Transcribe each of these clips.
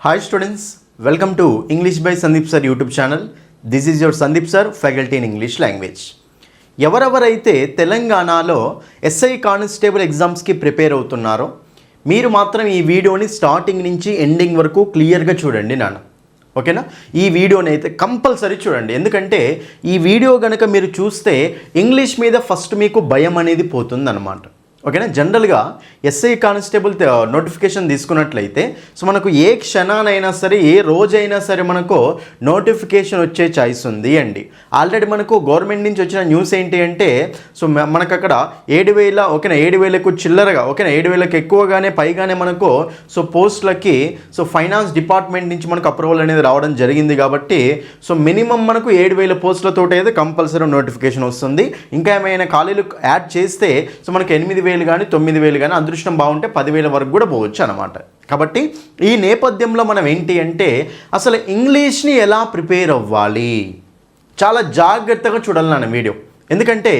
Hi students, welcome to English by Sandeep Sir YouTube channel. This is your Sandeep Sir, faculty in English language. ఎవరెవరైతే తెలంగాణలో SI constable ఎగ్జామ్స్కి prepare అవుతున్నారో మీరు మాత్రం ఈ వీడియోని స్టార్టింగ్ నుంచి ఎండింగ్ వరకు క్లియర్గా చూడండి నాన్న. ఓకేనా? ఈ వీడియోని అయితే కంపల్సరీ చూడండి, ఎందుకంటే ఈ వీడియో కనుక మీరు చూస్తే ఇంగ్లీష్ మీద ఫస్ట్ మీకు భయం అనేది పోతుందన్నమాట. ఓకేనా? జనరల్గా ఎస్ఐ కానిస్టేబుల్ నోటిఫికేషన్ తీసుకున్నట్లయితే సో మనకు ఏ క్షణానైనా సరే ఏ రోజైనా సరే మనకు నోటిఫికేషన్ వచ్చే ఛాయిస్ ఉంది అండి. ఆల్రెడీ మనకు గవర్నమెంట్ నుంచి వచ్చిన న్యూస్ ఏంటి అంటే సో మనకు అక్కడ 7,000 ఓకేనా 7,000కు చిల్లరగా ఓకేనా 7,000కి ఎక్కువగానే పైగానే మనకు సో పోస్టులకి సో ఫైనాన్స్ డిపార్ట్మెంట్ నుంచి మనకు అప్రూవల్ అనేది రావడం జరిగింది. కాబట్టి సో మినిమం మనకు 7,000 పోస్టులతో అయితే కంపల్సరీ నోటిఫికేషన్ వస్తుంది. ఇంకా ఏమైనా ఖాళీలు యాడ్ చేస్తే సో మనకు 8,000 కానీ 9,000 కానీ అదృష్టం బాగుంటే 10,000 వరకు కూడా పోవచ్చు అనమాట. కాబట్టి ఈ నేపథ్యంలో మనం ఏంటి అంటే అసలు ఇంగ్లీష్ని ఎలా ప్రిపేర్ అవ్వాలి చాలా జాగ్రత్తగా చూడాలి నా వీడియో. ఎందుకంటే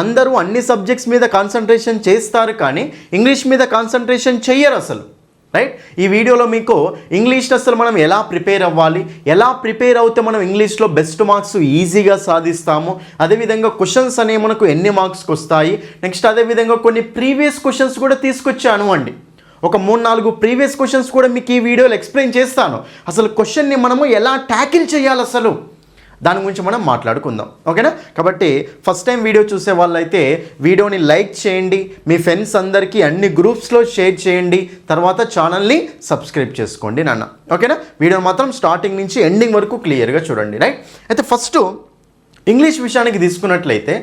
అందరూ అన్ని సబ్జెక్ట్స్ మీద కాన్సన్ట్రేషన్ చేస్తారు కానీ ఇంగ్లీష్ మీద కాన్సన్ట్రేషన్ చెయ్యరు అసలు. రైట్? ఈ వీడియోలో మీకు ఇంగ్లీష్ని అసలు మనం ఎలా ప్రిపేర్ అవ్వాలి, ఎలా ప్రిపేర్ అవుతే మనం ఇంగ్లీష్లో బెస్ట్ మార్క్స్ ఈజీగా సాధిస్తాము, అదేవిధంగా క్వశ్చన్స్ అనేవి మనకు ఎన్ని మార్క్స్కి వస్తాయి, నెక్స్ట్ అదేవిధంగా కొన్ని ప్రీవియస్ క్వశ్చన్స్ కూడా తీసుకొచ్చాను అండి. ఒక 3-4 ప్రీవియస్ క్వశ్చన్స్ కూడా మీకు ఈ వీడియోలో ఎక్స్ప్లెయిన్ చేస్తాను. అసలు క్వశ్చన్ని మనము ఎలా ట్యాకిల్ చేయాలి అసలు దాని గురించి మనం మాట్లాడుకుందాం. ఓకేనా? కాబట్టి ఫస్ట్ టైం వీడియో చూసే వాళ్ళైతే వీడియోని లైక్ చేయండి, మీ ఫ్రెండ్స్ అందరికీ అన్ని గ్రూప్స్లో షేర్ చేయండి, తర్వాత ఛానల్ని సబ్స్క్రైబ్ చేసుకోండి నాన్న. ఓకేనా? వీడియో మాత్రం స్టార్టింగ్ నుంచి ఎండింగ్ వరకు క్లియర్గా చూడండి. రైట్? అయితే ఫస్ట్ ఇంగ్లీష్ విషయానికి తీసుకున్నట్లయితే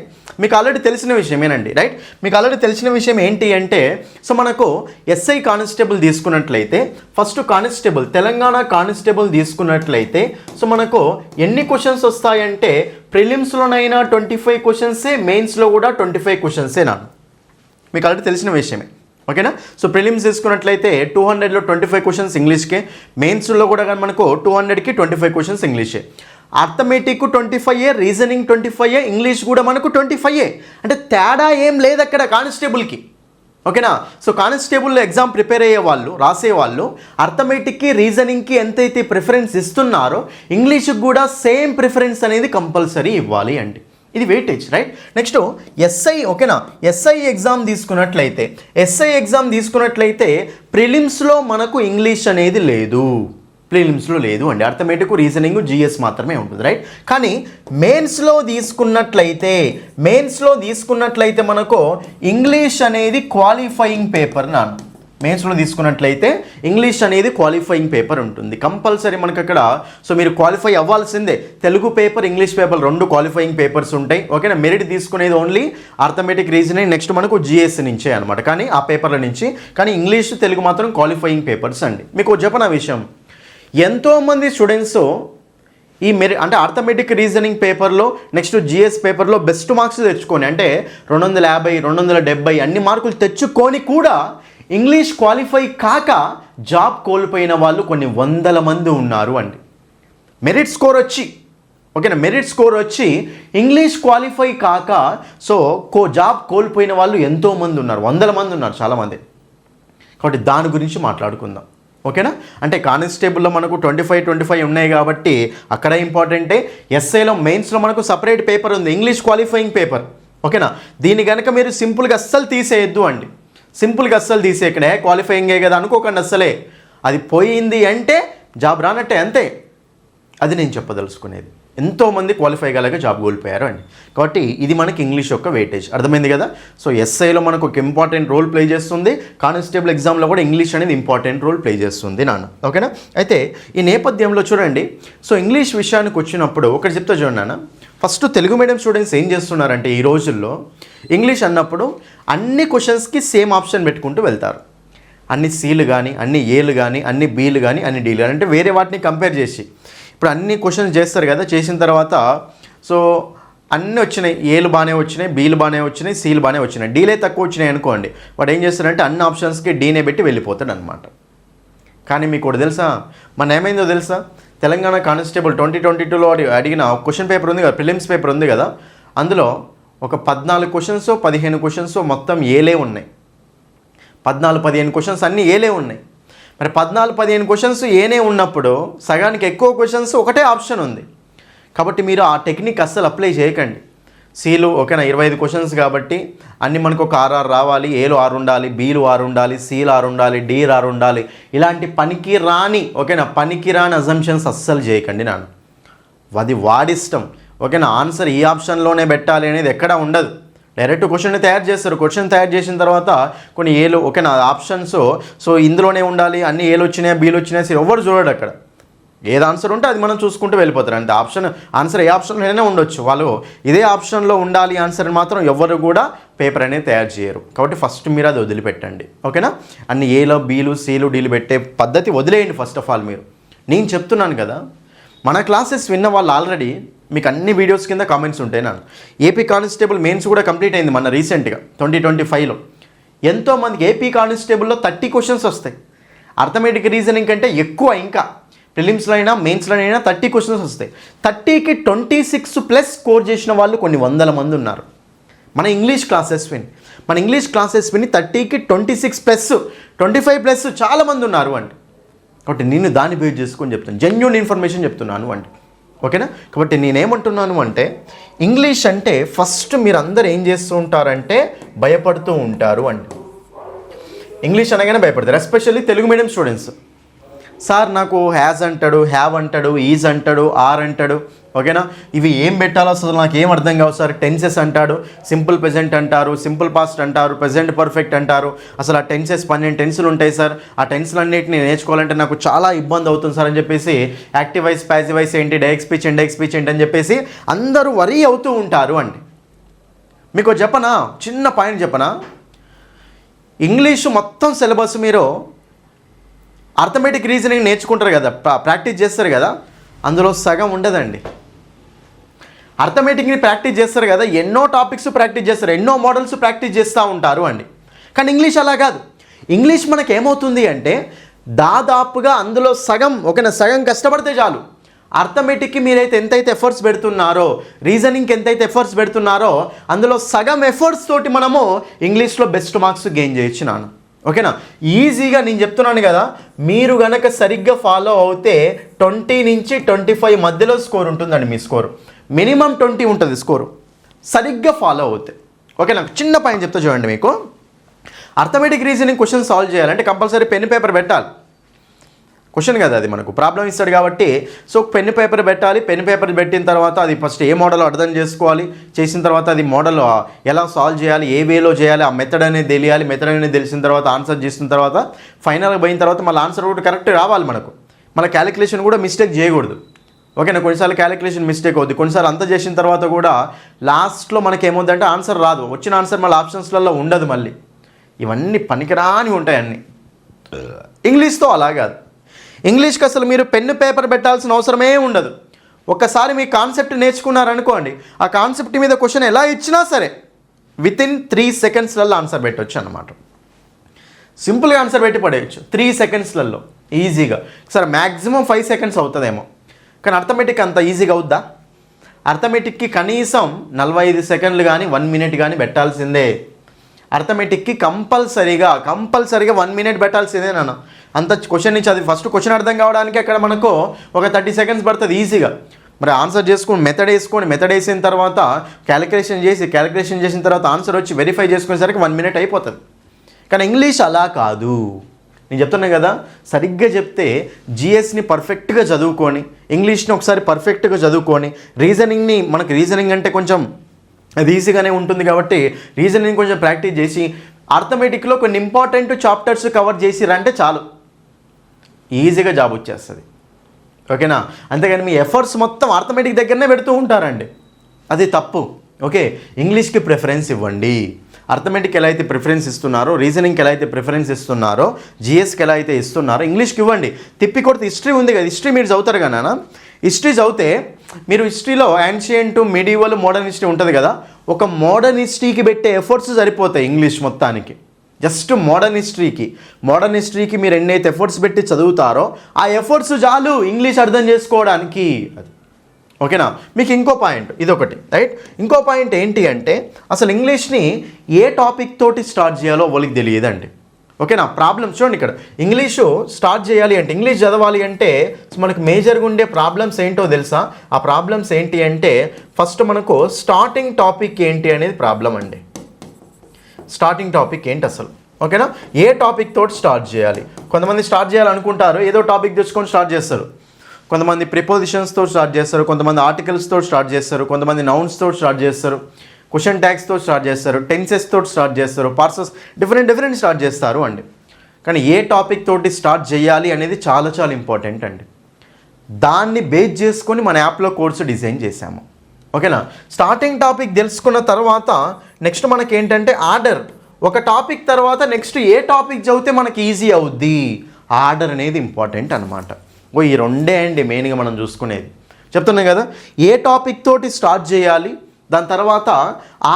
మీకు ఆల్రెడీ తెలిసిన విషయమేనండి. రైట్? మీకు ఆల్రెడీ తెలిసిన విషయం ఏంటి అంటే సో మనకు ఎస్ఐ కానిస్టేబుల్ తీసుకున్నట్లయితే ఫస్ట్ కానిస్టేబుల్ తెలంగాణ కానిస్టేబుల్ తీసుకున్నట్లయితే సో మనకు ఎన్ని క్వశ్చన్స్ వస్తాయంటే ప్రిలిమ్స్లోనైనా 25 క్వశ్చన్సే, మెయిన్స్లో కూడా 25 క్వశ్చన్సే నా మీకు ఆల్రెడీ తెలిసిన విషయమే. ఓకేనా? సో ప్రిలిమ్స్ తీసుకున్నట్లయితే 200లో 25 క్వశ్చన్స్ ఇంగ్లీష్కే, మెయిన్స్లో కూడా కానీ మనకు 200కి 25 క్వశ్చన్స్ ఇంగ్లీషే, అర్థమెటిక్ 25, రీజనింగ్ 25, ఇంగ్లీష్ కూడా మనకు 25. అంటే తేడా ఏం లేదు అక్కడ కానిస్టేబుల్కి. ఓకేనా? సో కానిస్టేబుల్లో ఎగ్జామ్ ప్రిపేర్ అయ్యే వాళ్ళు రాసేవాళ్ళు అర్థమెటిక్కి రీజనింగ్కి ఎంతైతే ప్రిఫరెన్స్ ఇస్తున్నారో ఇంగ్లీష్కి కూడా సేమ్ ప్రిఫరెన్స్ అనేది కంపల్సరీ ఇవ్వాలి అండి. ఇది వెయిటేజ్. రైట్? Next SI. ఓకేనా? ఎస్ఐ ఎగ్జామ్ తీసుకున్నట్లయితే ప్రిలిమ్స్లో మనకు ఇంగ్లీష్ అనేది లేదు, ప్రిలిమ్స్లో లేదు అండి. అర్థమెటిక్, రీజనింగ్, జిఎస్ మాత్రమే ఉంటుంది. రైట్? కానీ మెయిన్స్లో తీసుకున్నట్లయితే మనకు ఇంగ్లీష్ అనేది క్వాలిఫైయింగ్ పేపర్ నాన్న. మెయిన్స్లో తీసుకున్నట్లయితే ఇంగ్లీష్ అనేది క్వాలిఫైయింగ్ పేపర్ ఉంటుంది కంపల్సరీ మనకు అక్కడ. సో మీరు క్వాలిఫై అవ్వాల్సిందే. Telugu paper, English paper 2 qualifying papers ఉంటాయి. ఓకేనా? మెరిట్ తీసుకునేది ఓన్లీ అర్థమెటిక్, రీజనింగ్, నెక్స్ట్ మనకు జిఎస్ నుంచే అనమాట, కానీ ఆ పేపర్ల నుంచి. కానీ ఇంగ్లీష్, తెలుగు మాత్రం క్వాలిఫైయింగ్ పేపర్స్ అండి. మీకు చెప్పన విషయం, ఎంతోమంది స్టూడెంట్స్ ఈ అంటే అర్థమెటిక్, రీజనింగ్ పేపర్లో నెక్స్ట్ జిఎస్ పేపర్లో బెస్ట్ మార్క్స్ తెచ్చుకొని అంటే 250, 270 అన్ని మార్కులు తెచ్చుకొని కూడా ఇంగ్లీష్ క్వాలిఫై కాక జాబ్ కోల్పోయిన వాళ్ళు కొన్ని 100 మంది ఉన్నారు అండి. మెరిట్ స్కోర్ వచ్చి ఇంగ్లీష్ క్వాలిఫై కాక సో జాబ్ కోల్పోయిన వాళ్ళు ఎంతోమంది ఉన్నారు, 100 మంది ఉన్నారు, చాలామంది. కాబట్టి దాని గురించి మాట్లాడుకుందాం. ఓకేనా? అంటే కానిస్టేబుల్లో మనకు 25 ఉన్నాయి కాబట్టి అక్కడ ఇంపార్టెంటే. ఎస్ఐలో మెయిన్స్లో మనకు సపరేట్ పేపర్ ఉంది, ఇంగ్లీష్ క్వాలిఫైయింగ్ పేపర్. ఓకేనా? దీన్ని కనుక మీరు సింపుల్గా అస్సలు తీసేయద్దు అండి. సింపుల్గా అస్సలు తీసేయకనే క్వాలిఫైయింగే కదా అనుకోకండి అస్సలే. అది పోయింది అంటే జాబ్ రానట్టే, అంతే. అది నేను చెప్పదలుచుకునేది. ఎంతోమంది క్వాలిఫై కాలేక జాబ్ కోల్పోయారు అండి. కాబట్టి ఇది మనకి ఇంగ్లీష్ యొక్క వెయిటేజ్. అర్థమైంది కదా? సో ఎస్ఐలో మనకు ఒక ఇంపార్టెంట్ రోల్ ప్లే చేస్తుంది, కానిస్టేబుల్ ఎగ్జామ్లో కూడా ఇంగ్లీష్ అనేది ఇంపార్టెంట్ రోల్ ప్లే చేస్తుంది నాన్న. ఓకేనా? అయితే ఈ నేపథ్యంలో చూడండి, సో ఇంగ్లీష్ విషయానికి వచ్చినప్పుడు ఒకటి చెప్తా చూడండి నాన్న. ఫస్ట్ తెలుగు మీడియం స్టూడెంట్స్ ఏం చేస్తున్నారంటే ఈ రోజుల్లో ఇంగ్లీష్ అన్నప్పుడు అన్ని క్వశ్చన్స్కి సేమ్ ఆప్షన్ పెట్టుకుంటూ వెళ్తారు. అన్ని సీలు కానీ, అన్ని ఏలు కానీ, అన్ని బీలు కానీ, అన్ని డీలు కానీ, అంటే వేరే వాటిని కంపేర్ చేసి ఇప్పుడు అన్ని క్వశ్చన్స్ చేస్తారు కదా. చేసిన తర్వాత సో అన్నీ వచ్చినాయి, ఏలు బాగానే వచ్చినాయి, బీలు బాగానే వచ్చినాయి, సీలు బాగానే వచ్చినాయి, డీలే తక్కువ వచ్చినాయి అనుకోండి, వాడు ఏం చేస్తారంటే అన్ని ఆప్షన్స్కి డీనే పెట్టి వెళ్ళిపోతాడు అనమాట. కానీ మీకు ఒకటి తెలుసా, మన ఏమైందో తెలుసా, తెలంగాణ కానిస్టేబుల్ 2022లో అడిగిన క్వశ్చన్ పేపర్ ఉంది కదా, ప్రిలిమ్స్ పేపర్ ఉంది కదా, అందులో ఒక 14 క్వశ్చన్స్ 15 క్వశ్చన్స్ మొత్తం ఏలే ఉన్నాయి. 14-15 క్వశ్చన్స్ అన్నీ ఏలే ఉన్నాయి. మరి 14-15 క్వశ్చన్స్ ఏనే ఉన్నప్పుడు సగానికి ఎక్కువ క్వశ్చన్స్ ఒకటే ఆప్షన్ ఉంది. కాబట్టి మీరు ఆ టెక్నిక్ అస్సలు అప్లై చేయకండి. సీలు ఓకేనా 25 క్వశ్చన్స్ కాబట్టి అన్ని మనకు ఒక 6 రావాలి. ఏలు 6 ఉండాలి, బీలు 6 ఉండాలి, సీలు 6 ఉండాలి, డీలు 6 ఉండాలి. ఇలాంటి పనికిరాని పనికిరాని అజంప్షన్స్ అస్సలు చేయకండి నాన్న. అది వాడిష్టం. ఓకేనా, ఆన్సర్ ఈ ఆప్షన్లోనే పెట్టాలి అనేది ఎక్కడా ఉండదు. డైరెక్ట్ క్వశ్చన్ తయారు చేస్తారు. క్వశ్చన్ తయారు చేసిన తర్వాత కొన్ని ఏలు ఓకేనా ఆప్షన్స్ సో ఇందులోనే ఉండాలి, అన్ని ఏలు వచ్చినాయా బీలు వచ్చినాయా సరే ఎవరు చూడడు. అక్కడ ఏది ఆన్సర్ ఉంటే అది మనం చూసుకుంటూ వెళ్ళిపోతారు. అంటే ఆన్సర్ ఏ ఆప్షన్లోనే ఉండొచ్చు. వాళ్ళు ఇదే ఆప్షన్లో ఉండాలి ఆన్సర్ మాత్రం ఎవరు కూడా పేపర్ అనేది తయారు చేయరు. కాబట్టి ఫస్ట్ మీరు అది వదిలిపెట్టండి. ఓకేనా, అన్ని ఏలో బీలు సీలు డీలు పెట్టే పద్ధతి వదిలేయండి ఫస్ట్ ఆఫ్ ఆల్. మీరు నేను చెప్తున్నాను కదా, మన క్లాసెస్ విన్న వాళ్ళు ఆల్రెడీ మీకు అన్ని వీడియోస్ కింద కామెంట్స్ ఉంటాయి. నాకు ఏపీ కానిస్టేబుల్ మెయిన్స్ కూడా కంప్లీట్ అయింది మన రీసెంట్గా 2025లో. ఎంతోమందికి ఏపీ కానిస్టేబుల్లో 30 క్వశ్చన్స్ వస్తాయి. అర్థమెటిక్ రీజనింగ్ కంటే ఎక్కువ. ఇంకా ప్రిలిమ్స్లో అయినా మెయిన్స్లో అయినా 30 క్వశ్చన్స్ వస్తాయి. 30కి 26+ స్కోర్ చేసిన వాళ్ళు కొన్ని వందల మంది ఉన్నారు. మన ఇంగ్లీష్ క్లాసెస్ విని 30కి 26+, 25+ చాలామంది ఉన్నారు అండి. కాబట్టి నేను దాన్ని బేస్ చేసుకొని చెప్తాను, జెన్యూన్ ఇన్ఫర్మేషన్ చెప్తున్నాను అండి. ఓకేనా, కాబట్టి నేనేమంటున్నాను అంటే ఇంగ్లీష్ అంటే ఫస్ట్ మీరు అందరు ఏం చేస్తూ ఉంటారంటే భయపడుతూ ఉంటారు అండి. ఇంగ్లీష్ అనగానే భయపడతారు, especially Telugu medium students. Sir నాకు హ్యాజ్ అంటాడు, హ్యావ్ అంటాడు, ఈజ్ అంటాడు, ఆర్ అంటాడు. ఓకేనా, ఇవి ఏం పెట్టాలో అసలు నాకు ఏం అర్థం కావు సార్. టెన్సెస్ అంటాడు, సింపుల్ ప్రెజెంట్ అంటారు, సింపుల్ పాస్ట్ అంటారు, ప్రెజెంట్ పర్ఫెక్ట్ అంటారు. అసలు ఆ టెన్సెస్ 12 టెన్సులు ఉంటాయి సార్. ఆ టెన్సులన్నింటినీ నేర్చుకోవాలంటే నాకు చాలా ఇబ్బంది అవుతుంది సార్ అని చెప్పేసి యాక్టివ్ వాయిస్, ప్యాసివ్ వాయిస్ ఏంటి, డైరెక్ట్ స్పీచ్, ఇండైరెక్ట్ స్పీచ్ ఏంటి అని చెప్పేసి అందరూ వరీ అవుతూ ఉంటారు అండి. మీకు చెప్పనా, చిన్న పాయింట్ చెప్పనా, ఇంగ్లీషు మొత్తం సిలబస్ మీరు అర్థమెటిక్ రీజనింగ్ నేర్చుకుంటారు కదా, ప్రాక్టీస్ చేస్తారు కదా, అందులో సగం ఉండదండి. అర్థమెటిక్ని ప్రాక్టీస్ చేస్తారు కదా, ఎన్నో టాపిక్స్ ప్రాక్టీస్ చేస్తారు, ఎన్నో మోడల్స్ ప్రాక్టీస్ చేస్తూ ఉంటారు అండి. కానీ ఇంగ్లీష్ అలా కాదు. ఇంగ్లీష్ మనకి ఏమవుతుంది అంటే దాదాపుగా అందులో సగం కష్టపడితే చాలు. అర్థమెటిక్కి మీరైతే ఎంతైతే ఎఫర్ట్స్ పెడుతున్నారో, రీజనింగ్కి ఎంతైతే ఎఫర్ట్స్ పెడుతున్నారో అందులో సగం ఎఫర్ట్స్ తోటి మనము ఇంగ్లీష్లో బెస్ట్ మార్క్స్ గెయిన్ చేయొచ్చు నాన్న. ఓకేనా, ఈజీగా నేను చెప్తున్నాను కదా, మీరు గనక సరిగ్గా ఫాలో అవుతే 20 నుంచి 25 మధ్యలో స్కోర్ ఉంటుందండి. మీ స్కోరు మినిమం 20 ఉంటుంది స్కోరు, సరిగ్గా ఫాలో అవుతే. ఓకేనా, చిన్న పాయింట్ చెప్తా చూడండి. మీకు అర్థమెటిక్ రీజనింగ్ క్వశ్చన్ సాల్వ్ చేయాలంటే కంపల్సరీ పెన్ పేపర్ పెట్టాలి. క్వశ్చన్ కదా అది, మనకు ప్రాబ్లం ఇస్తాడు కాబట్టి సో పెన్ పేపర్ పెట్టాలి. పెన్ పేపర్ పెట్టిన తర్వాత అది ఫస్ట్ ఏ మోడల్ అర్థం చేసుకోవాలి. చేసిన తర్వాత అది మోడల్ ఎలా సాల్వ్ చేయాలి, ఏ వేలో చేయాలి, ఆ మెథడ్ అనేది తెలియాలి. మెథడ్ అనేది తెలిసిన తర్వాత ఆన్సర్ చేసిన తర్వాత ఫైనల్గా పోయిన తర్వాత మళ్ళీ ఆన్సర్ కూడా కరెక్ట్ రావాలి. మన క్యాలిక్యులేషన్ కూడా మిస్టేక్ చేయకూడదు. ఓకేనా, కొన్నిసార్లు క్యాలిక్యులేషన్ మిస్టేక్ అవుతుంది. కొన్నిసార్లు అంతా చేసిన తర్వాత కూడా లాస్ట్లో మనకి ఏమవుతుందంటే ఆన్సర్ రాదు. వచ్చిన ఆన్సర్ మళ్ళీ ఆప్షన్స్లలో ఉండదు. మళ్ళీ ఇవన్నీ పనికిరాని ఉంటాయి అన్నీ. ఇంగ్లీష్తో అలా కాదు. ఇంగ్లీష్కి అసలు మీరు పెన్ను పేపర్ పెట్టాల్సిన అవసరమే ఉండదు. ఒక్కసారి మీ కాన్సెప్ట్ నేర్చుకున్నారనుకోండి, ఆ కాన్సెప్ట్ మీద క్వశ్చన్ ఎలా ఇచ్చినా సరే వితిన్ 3 సెకండ్స్లలో ఆన్సర్ పెట్టవచ్చు అన్నమాట. సింపుల్గా ఆన్సర్ పెట్టి పడేయచ్చు 3 సెకండ్స్లలో ఈజీగా. సరే మ్యాక్సిమం 5 సెకండ్స్ అవుతుందేమో, కానీ అర్థమెటిక్ అంత ఈజీగా అవుద్దా? అర్థమెటిక్కి కనీసం 45 సెకండ్లు కానీ 1 మినిట్ కానీ పెట్టాల్సిందే. అర్థమెటిక్కి కంపల్సరీగా 1 మినిట్ పెట్టాల్సిందే నాన్న. అంత క్వశ్చన్ నుంచి అది ఫస్ట్ క్వశ్చన్ అర్థం కావడానికి అక్కడ మనకు ఒక 30 సెకండ్స్ పడుతుంది ఈజీగా. మరి ఆన్సర్ చేసుకొని మెథడ్ వేసిన తర్వాత క్యాలిక్యులేషన్ చేసిన తర్వాత ఆన్సర్ వచ్చి వెరిఫై చేసుకునేసరికి 1 మినిట్ అయిపోతుంది. కానీ ఇంగ్లీష్ అలా కాదు. నేను చెప్తున్నా కదా, సరిగ్గా చెప్తే జిఎస్ని పర్ఫెక్ట్గా చదువుకొని, ఇంగ్లీష్ని ఒకసారి పర్ఫెక్ట్గా చదువుకొని, మనకు రీజనింగ్ అంటే కొంచెం అది ఈజీగానే ఉంటుంది కాబట్టి రీజనింగ్ కొంచెం ప్రాక్టీస్ చేసి అర్థమెటిక్లో కొన్ని ఇంపార్టెంట్ చాప్టర్స్ కవర్ చేసిరంటే చాలు, ఈజీగా జాబ్ వచ్చేస్తుంది. ఓకేనా, అంతేగాని మీ ఎఫర్ట్స్ మొత్తం అర్థమెటిక్ దగ్గరనే పెడుతూ ఉంటారండి, అది తప్పు. ఓకే, ఇంగ్లీష్కి ప్రిఫరెన్స్ ఇవ్వండి. అర్థమెటిక్ ఎలా అయితే ప్రిఫరెన్స్ ఇస్తున్నారో, రీజనింగ్కి ఎలా అయితే ప్రిఫరెన్స్ ఇస్తున్నారో, జిఎస్కి ఎలా అయితే ఇస్తున్నారో ఇంగ్లీష్కి ఇవ్వండి. తిప్పి కొడితే హిస్టరీ ఉంది కదా, హిస్టరీ మీరు చదువుతారు కదా నాన్న. హిస్టరీ చదివితే మీరు హిస్టరీలో యాన్షియంట్, మిడివల్, మోడర్న్ హిస్టరీ ఉంటుంది కదా, ఒక మోడర్న్ హిస్టరీకి పెట్టే ఎఫర్ట్స్ సరిపోతాయి ఇంగ్లీష్ మొత్తానికి. జస్ట్ మోడర్న్ హిస్టరీకి మీరు ఎన్నైతే ఎఫర్ట్స్ పెట్టి చదువుతారో ఆ ఎఫర్ట్స్ చాలు ఇంగ్లీష్ అర్థం చేసుకోవడానికి. అది ఓకేనా. మీకు ఇంకో పాయింట్ ఇదొకటి, రైట్. ఇంకో పాయింట్ ఏంటి అంటే అసలు ఇంగ్లీష్ని ఏ టాపిక్ తోటి స్టార్ట్ చేయాలో వాళ్ళకి తెలియదండి. ఓకేనా. ప్రాబ్లమ్స్ చూడండి, ఇక్కడ ఇంగ్లీషు స్టార్ట్ చేయాలి అంటే, ఇంగ్లీష్ చదవాలి అంటే మనకు మేజర్గా ఉండే ప్రాబ్లమ్స్ ఏంటో తెలుసా? ఆ ప్రాబ్లమ్స్ ఏంటి అంటే, ఫస్ట్ మనకు స్టార్టింగ్ టాపిక్ ఏంటి అనేది ప్రాబ్లం అండి. స్టార్టింగ్ టాపిక్ ఏంటి అసలు, ఓకేనా. ఏ టాపిక్ తోటి స్టార్ట్ చేయాలి? కొంతమంది స్టార్ట్ చేయాలనుకుంటారు, ఏదో టాపిక్ తెచ్చుకొని స్టార్ట్ చేస్తారు. కొంతమంది ప్రిపోజిషన్స్తో స్టార్ట్ చేస్తారు, కొంతమంది ఆర్టికల్స్తో స్టార్ట్ చేస్తారు, కొంతమంది నౌన్స్తో స్టార్ట్ చేస్తారు, క్వశ్చన్ ట్యాగ్స్తో స్టార్ట్ చేస్తారు, టెన్సెస్ తోటి స్టార్ట్ చేస్తారు, పార్సెస్ డిఫరెంట్ స్టార్ట్ చేస్తారు అండి. కానీ ఏ టాపిక్ తోటి స్టార్ట్ చేయాలి అనేది చాలా చాలా ఇంపార్టెంట్ అండి. దాన్ని బేస్ చేసుకొని మన యాప్లో కోర్సు డిజైన్ చేశాము, ఓకేనా. స్టార్టింగ్ టాపిక్ తెలుసుకున్న తర్వాత నెక్స్ట్ మనకి ఏంటంటే ఆర్డర్. ఒక టాపిక్ తర్వాత నెక్స్ట్ ఏ టాపిక్ చదివితే మనకి ఈజీ అవుద్ది, ఆర్డర్ అనేది ఇంపార్టెంట్ అనమాట. ఈ రెండే అండి మెయిన్గా మనం చూసుకునేది. చెప్తున్నాం కదా, ఏ టాపిక్ తోటి స్టార్ట్ చేయాలి, దాని తర్వాత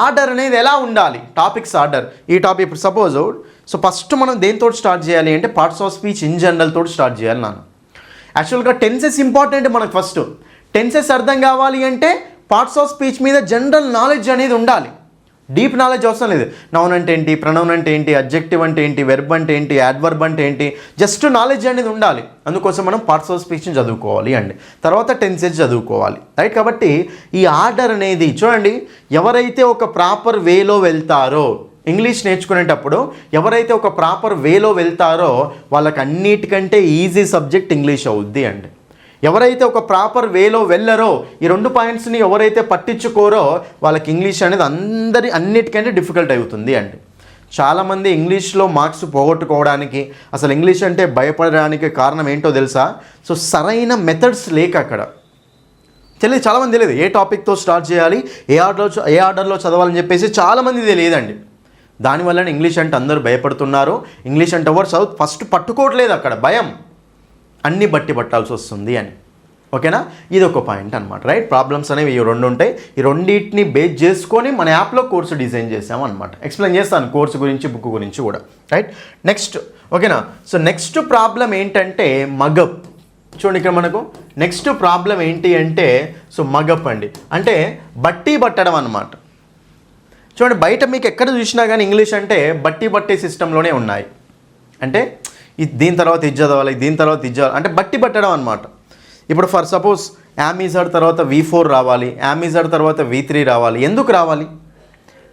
ఆర్డర్ అనేది ఎలా ఉండాలి, టాపిక్స్ ఆర్డర్. ఈ టాపిక్ ఇప్పుడు సపోజ్ ఫస్ట్ మనం దేనితో స్టార్ట్ చేయాలి అంటే parts of speech in general తోటి స్టార్ట్ చేయాలి. యాక్చువల్గా టెన్సెస్ ఇంపార్టెంట్ మనకు. ఫస్ట్ టెన్సెస్ అర్థం కావాలి అంటే పార్ట్స్ ఆఫ్ స్పీచ్ మీద జనరల్ నాలెడ్జ్ అనేది ఉండాలి. డీప్ నాలెడ్జ్ అవసరం లేదు. నౌన్ అంటే ఏంటి, ప్రొనౌన్ అంటే ఏంటి, అడ్జెక్టివ్ అంటే ఏంటి, వెర్బ్ అంటే ఏంటి, యాడ్వర్బ్ అంటే ఏంటి, జస్ట్ నాలెడ్జ్ అనేది ఉండాలి. అందుకోసం మనం పార్ట్స్ ఆఫ్ స్పీచ్ని చదువుకోవాలి అండి. తర్వాత టెన్సెస్ చదువుకోవాలి, రైట్. కాబట్టి ఈ ఆర్డర్ అనేది చూడండి, ఎవరైతే ఒక ప్రాపర్ వేలో వెళ్తారో ఇంగ్లీష్ నేర్చుకునేటప్పుడు, ఎవరైతే ఒక ప్రాపర్ వేలో వెళ్తారో వాళ్ళకి అన్నిటికంటే ఈజీ సబ్జెక్ట్ ఇంగ్లీష్ అవుద్ది అండి. ఎవరైతే ఒక ప్రాపర్ వేలో వెళ్ళరో, ఈ 2 పాయింట్స్ని ఎవరైతే పట్టించుకోరో వాళ్ళకి ఇంగ్లీష్ అనేది అన్నిటికంటే డిఫికల్ట్ అవుతుంది అండి. చాలామంది ఇంగ్లీష్లో మార్క్స్ పోగొట్టుకోవడానికి, అసలు ఇంగ్లీష్ అంటే భయపడడానికి కారణం ఏంటో తెలుసా? సరైన మెథడ్స్ లేక అక్కడ తెలియదు. చాలామంది తెలియదు ఏ టాపిక్తో స్టార్ట్ చేయాలి, ఏ ఆర్డర్లో చదవాలని చెప్పేసి చాలామంది తెలియదండి. దానివల్ల ఇంగ్లీష్ అంటే అందరూ భయపడుతున్నారు. ఇంగ్లీష్ అంటే ఎవరు ఫస్ట్ పట్టుకోవట్లేదు, అక్కడ భయం, అన్నీ బట్టి పట్టాల్సి వస్తుంది అని, ఓకేనా. ఇది ఒక పాయింట్ అనమాట, రైట్. ప్రాబ్లమ్స్ అనేవి ఈ 2 ఉంటాయి. ఈ రెండింటిని బేస్ చేసుకొని మన యాప్లో కోర్సు డిజైన్ చేసాము అనమాట. ఎక్స్ప్లెయిన్ చేస్తాను కోర్సు గురించి, బుక్ గురించి కూడా, రైట్. నెక్స్ట్, ఓకేనా. నెక్స్ట్ ప్రాబ్లం ఏంటంటే మగప్. చూడండి ఇక్కడ మనకు నెక్స్ట్ ప్రాబ్లం ఏంటి అంటే మగప్ అండి, అంటే బట్టి పట్టడం అనమాట. చూడండి, బయట మీకు ఎక్కడ చూసినా కానీ ఇంగ్లీష్ అంటే బట్టి పట్టే సిస్టంలోనే ఉన్నాయి. అంటే దీని తర్వాత ఇది చదవాలి, దీని తర్వాత ఇది చదవాలి, అంటే బట్టి పట్టడం అనమాట. ఇప్పుడు ఫర్ సపోజ్ యామిజాడ్ తర్వాత V4 రావాలి, యామిజాడ్ తర్వాత V3 రావాలి. ఎందుకు రావాలి?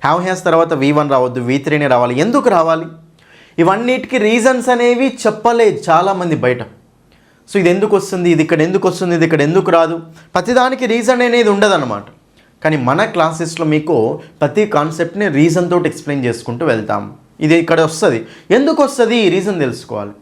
హ్యావ్ హ్యాస్ తర్వాత V1 రావద్దు, V3నే రావాలి. ఎందుకు రావాలి? ఇవన్నిటికీ రీజన్స్ అనేవి చెప్పలేదు చాలామంది బయట. ఇది ఎందుకు వస్తుంది, ఇది ఇక్కడ ఎందుకు వస్తుంది, ఇది ఇక్కడ ఎందుకు రాదు, ప్రతిదానికి రీజన్ అనేది ఉండదన్నమాట. కానీ మన క్లాసెస్లో మీకు ప్రతి కాన్సెప్ట్ని రీజన్ తోటి ఎక్స్ప్లెయిన్ చేసుకుంటూ వెళ్తాం. ఇది ఇక్కడ వస్తుంది, ఎందుకు వస్తుంది, రీజన్ తెలుసుకోవాలి.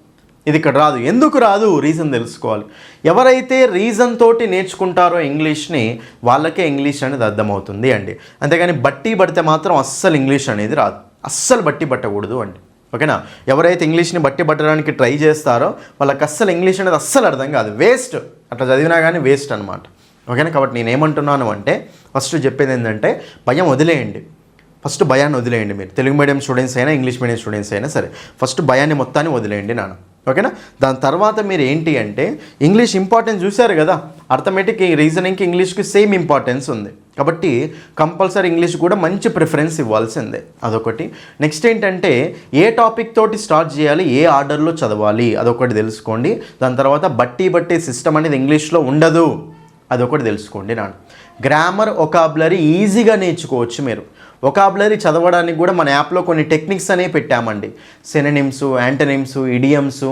ఇది ఇక్కడ రాదు, ఎందుకు రాదు, రీజన్ తెలుసుకోవాలి. ఎవరైతే రీజన్ తోటి నేర్చుకుంటారో ఇంగ్లీష్ని వాళ్ళకే ఇంగ్లీష్ అనేది అర్థమవుతుంది అండి. అంతేగాని బట్టి పడితే మాత్రం అస్సలు ఇంగ్లీష్ అనేది రాదు, అస్సలు బట్టి పట్టకూడదు అండి, ఓకేనా. ఎవరైతే ఇంగ్లీష్ని బట్టి పట్టడానికి ట్రై చేస్తారో వాళ్ళకి అస్సలు ఇంగ్లీష్ అనేది అస్సలు అర్థం కాదు, వేస్ట్. అట్లా చదివినా కానీ వేస్ట్ అనమాట, ఓకేనా. కాబట్టి నేనేమంటున్నాను అంటే ఫస్ట్ చెప్పేది ఏంటంటే భయం వదిలేయండి. ఫస్ట్ భయాన్ని వదిలేయండి. మీరు తెలుగు మీడియం స్టూడెంట్స్ అయినా ఇంగ్లీష్ మీడియం స్టూడెంట్స్ అయినా సరే, ఫస్ట్ భయాన్ని మొత్తాన్ని వదిలేయండి నాన్న, ఓకేనా. దాని తర్వాత మీరు ఏంటి అంటే ఇంగ్లీష్ ఇంపార్టెన్స్ చూశారు కదా, అర్థమెటిక్ రీజనింగ్కి ఇంగ్లీష్కి సేమ్ ఇంపార్టెన్స్ ఉంది. కాబట్టి కంపల్సరీ ఇంగ్లీష్ కూడా మంచి ప్రిఫరెన్స్ ఇవ్వాల్సిందే, అదొకటి. నెక్స్ట్ ఏంటంటే ఏ టాపిక్ తోటి స్టార్ట్ చేయాలి, ఏ ఆర్డర్లో చదవాలి, అదొకటి తెలుసుకోండి. దాని తర్వాత బట్టి సిస్టమ్ అనేది ఇంగ్లీష్లో ఉండదు, అదొకటి తెలుసుకోండి నాన్న. గ్రామర్, ఒకాబులరీ ఈజీగా నేర్చుకోవచ్చు మీరు. ఒకాబులరీ చదవడానికి కూడా మన యాప్లో కొన్ని టెక్నిక్స్ అనేవి పెట్టామండి. Synonyms, antonyms, idioms,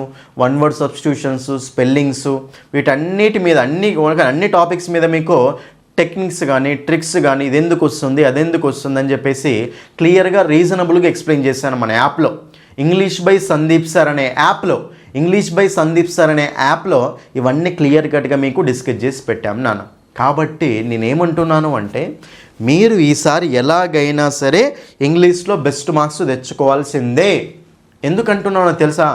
one word substitutions, spellings, వీటన్నిటి మీద అన్ని టాపిక్స్ మీద మీకు టెక్నిక్స్ కానీ ట్రిక్స్ కానీ ఇది ఎందుకు వస్తుంది, అదెందుకు వస్తుంది అని చెప్పేసి క్లియర్గా రీజనబుల్గా ఎక్స్ప్లెయిన్ చేశాను మన యాప్లో. ఇంగ్లీష్ బై సందీప్ సార్ అనే యాప్లో ఇవన్నీ క్లియర్ కట్గా మీకు డిస్కస్ చేసి పెట్టాము నాన్న. కాబట్టి నేనేమంటున్నాను అంటే మీరు ఈసారి ఎలాగైనా సరే ఇంగ్లీష్లో బెస్ట్ మార్క్స్ తెచ్చుకోవాల్సిందే. ఎందుకంటున్నానో తెలుసా?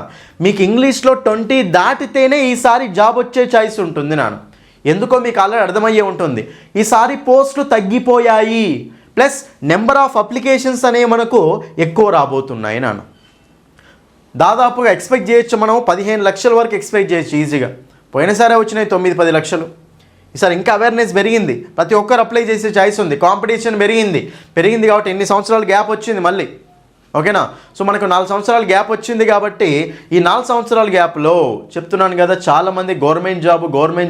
మీకు ఇంగ్లీష్లో 20 దాటితేనే ఈసారి జాబ్ వచ్చే ఛాయిస్ ఉంటుంది నాన్న. ఎందుకో మీకు ఆల్రెడీ అర్థమయ్యే ఉంటుంది. ఈసారి పోస్టులు తగ్గిపోయాయి, ప్లస్ నెంబర్ ఆఫ్ అప్లికేషన్స్ అనేవి మనకు ఎక్కువ రాబోతున్నాయి నాన్న. దాదాపుగా ఎక్స్పెక్ట్ చేయొచ్చు మనం 15 లక్షల వరకు ఎక్స్పెక్ట్ చేయొచ్చు ఈజీగా. పోయినసారే వచ్చినాయి 9-10 లక్షలు. ఈసారి ఇంకా అవేర్నెస్ పెరిగింది, ప్రతి ఒక్కరు అప్లై చేసే ఛాయిస్ ఉంది, కాంపిటీషన్ పెరిగింది కాబట్టి ఎన్ని సంవత్సరాలు గ్యాప్ వచ్చింది మళ్ళీ. ఓకేనా. సో మనకు 4 సంవత్సరాల గ్యాప్ వచ్చింది కాబట్టి ఈ 4 సంవత్సరాల గ్యాప్లో చెప్తున్నాను కదా, చాలామంది గవర్నమెంట్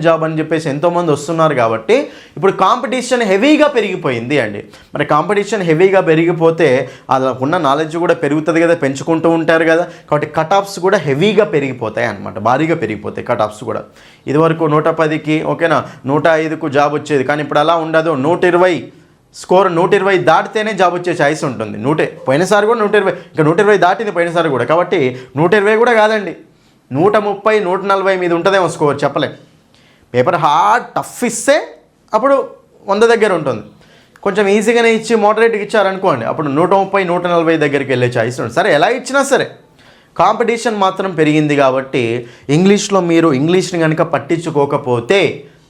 జాబ్ అని చెప్పేసి ఎంతోమంది వస్తున్నారు కాబట్టి ఇప్పుడు కాంపిటీషన్ హెవీగా పెరిగిపోయింది అండి. మరి కాంపిటీషన్ హెవీగా పెరిగిపోతే అలా ఉన్న నాలెడ్జ్ కూడా పెరుగుతుంది కదా, పెంచుకుంటూ ఉంటారు కదా, కాబట్టి కట్ ఆఫ్స్ కూడా హెవీగా పెరిగిపోతాయి అనమాట, భారీగా పెరిగిపోతాయి కట్ ఆఫ్స్ కూడా. ఇదివరకు 110కి ఓకేనా 105కు జాబ్ వచ్చేది, కానీ ఇప్పుడు అలా ఉండదు. 120 స్కోర్ 120 దాటితేనే జాబ్ వచ్చే ఛాయిస్ ఉంటుంది. పోయినసారి కూడా 120, ఇంకా 120 దాటింది పోయినసారి కూడా, కాబట్టి 120 కూడా కాదండి, 130 140 మీద ఉంటుందేమో స్కోర్, చెప్పలేం. పేపర్ హార్డ్ టఫ్ ఇస్తే అప్పుడు 100 దగ్గర ఉంటుంది. కొంచెం ఈజీగానే ఇచ్చి మోడరేట్గా ఇచ్చారనుకోండి, అప్పుడు 130 140 దగ్గరికి వెళ్ళే ఛాయిస్ ఉంటుంది. సరే ఎలా ఇచ్చినా సరే కాంపిటీషన్ మాత్రం పెరిగింది కాబట్టి ఇంగ్లీష్లో మీరు ఇంగ్లీష్ని కనుక పట్టించుకోకపోతే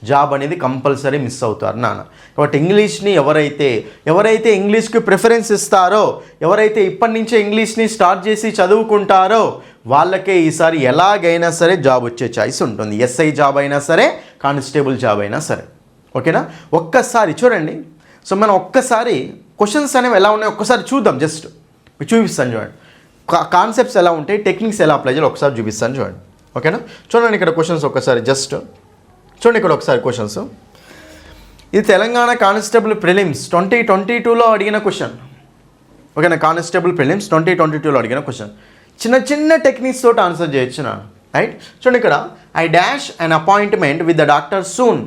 జాబ్ అనేది కంపల్సరీ మిస్ అవుతారు నాన్న. కాబట్టి ఇంగ్లీష్ని ఎవరైతే ఇంగ్లీష్కి ప్రిఫరెన్స్ ఇస్తారో, ఎవరైతే ఇప్పటి నుంచే ఇంగ్లీష్ని స్టార్ట్ చేసి చదువుకుంటారో వాళ్ళకే ఈసారి ఎలాగైనా సరే జాబ్ వచ్చే ఛాయిస్ ఉంటుంది. ఎస్ఐ జాబ్ అయినా సరే, కానిస్టేబుల్ జాబ్ అయినా సరే, ఓకేనా. ఒక్కసారి చూడండి. సో మనం ఒక్కసారి క్వశ్చన్స్ అనేవి ఎలా ఉన్నాయో ఒక్కసారి చూద్దాం. జస్ట్ చూపిస్తాను చూడండి, కాన్సెప్ట్స్ ఎలా ఉంటాయి, టెక్నిక్స్ ఎలా అప్లై చేయాలి ఒకసారి చూపిస్తాను చూడండి, ఓకేనా. చూడండి ఇక్కడ క్వశ్చన్స్ ఒక్కసారి జస్ట్ చూడండి. ఇక్కడ ఒకసారి క్వశ్చన్స్, ఇది తెలంగాణ కానిస్టేబుల్ ప్రిలిమ్స్ 2022లో అడిగిన క్వశ్చన్, ఓకేనా. కానిస్టేబుల్ ప్రిలిమ్స్ 2022లో అడిగిన క్వశ్చన్. చిన్న టెక్నిక్స్ తోటి ఆన్సర్ చేయొచ్చు నా, రైట్. చూడండి ఇక్కడ I dash an appointment with the doctor soon.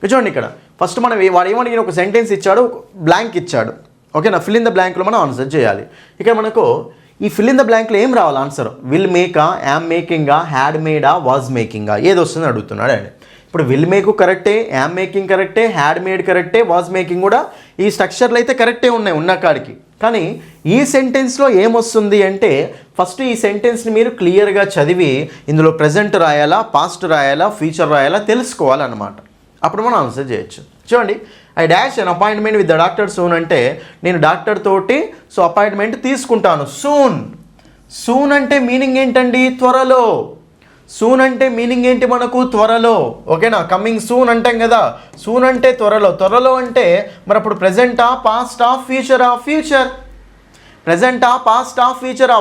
చూడండి ఇక్కడ ఫస్ట్ మనం వాడు ఏమడిగిన ఒక సెంటెన్స్ ఇచ్చాడు, బ్లాంక్ ఇచ్చాడు, ఓకేనా. ఫిల్ ఇన్ ద బ్లాంక్లో మనం ఆన్సర్ చేయాలి. ఇక్కడ మనకు ఈ ఫిల్ ఇన్ ద బ్లాంక్లో ఏం రావాలి ఆన్సర్? విల్ మేకా, యామ్ మేకింగా, హ్యాడ్ మేడా, వాజ్ మేకింగా, ఏది వస్తుందని అడుగుతున్నాడు అండి. ఇప్పుడు విల్ మేక్ కరెక్టే, యామ్ మేకింగ్ కరెక్టే, హ్యాడ్ మేడ్ కరెక్టే, వాజ్ మేకింగ్ కూడా ఈ స్ట్రక్చర్లు అయితే కరెక్టే ఉన్నాయి ఉన్న కాడికి. కానీ ఈ సెంటెన్స్లో ఏమొస్తుంది అంటే ఫస్ట్ ఈ సెంటెన్స్ని మీరు క్లియర్గా చదివి ఇందులో ప్రజెంట్ రాయాలా, పాస్ట్ రాయాలా, ఫ్యూచర్ రాయాలా తెలుసుకోవాలన్నమాట. అప్పుడు మనం ఆన్సర్ చేయొచ్చు. చూడండి, I dash an appointment with the doctor soon అంటే నేను డాక్టర్ తోటి సో అపాయింట్మెంట్ తీసుకుంటాను. సూన్ అంటే మీనింగ్ ఏంటండి? త్వరలో. సూన్ అంటే మీనింగ్ ఏంటి మనకు? త్వరలో, ఓకేనా. కమింగ్ సూన్ అంటాం కదా, సూన్ అంటే త్వరలో అంటే మరి అప్పుడు ప్రజెంటా, పాస్టా, ఫ్యూచరా? ప్రజెంటా, పాస్టా, ఫ్యూచర్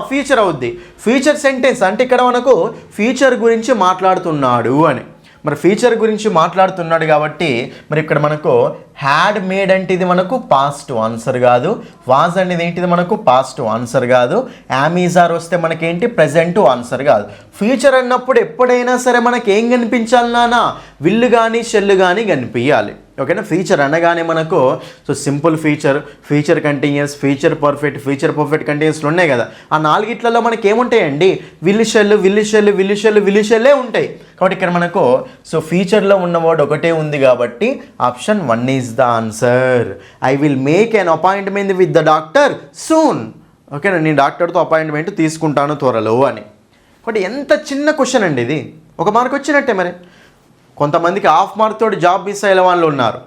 అవుద్ది. ఫ్యూచర్ సెంటెన్స్ అంటే ఇక్కడ మనకు ఫ్యూచర్ గురించి మాట్లాడుతున్నాడు అని. మరి ఫ్యూచర్ గురించి మాట్లాడుతున్నాడు కాబట్టి మరి ఇక్కడ మనకు హ్యాడ్ మేడ్ అంటే ఇది మనకు పాస్ట్ ఆన్సర్ కాదు, వాజ్ అనేది ఏంటిది మనకు పాస్ట్ ఆన్సర్ కాదు, యామీజార్ వస్తే మనకేంటి ప్రజెంట్ ఆన్సర్ కాదు. ఫ్యూచర్ అన్నప్పుడు ఎప్పుడైనా సరే మనకి ఏం కనిపించాలి నాన్న? విల్లు కానీ షెల్ కానీ కనిపించాలి, ఓకేనా. ఫ్యూచర్ అనగానే మనకు so simple future continuous, future perfect కంటిన్యూస్లు ఉన్నాయి కదా. ఆ నాలుగిట్లలో మనకి ఏముంటాయండి? విల్లు షెల్లే ఉంటాయి. కాబట్టి ఇక్కడ మనకు సో ఫ్యూచర్లో ఉన్న వర్డ్ ఒకటే ఉంది కాబట్టి option 1 is the answer. I will make an appointment with the doctor soon, ఓకేనా. నేను డాక్టర్తో అపాయింట్మెంట్ తీసుకుంటాను త్వరలో అని. కాబట్టి ఎంత చిన్న క్వశ్చన్ అండి ఇది, 1 మార్క్ వచ్చినట్టే. మరి కొంతమందికి హాఫ్ మార్క్ తోటి జాబ్ మిస్ అయిన వాళ్ళు ఉన్నారు,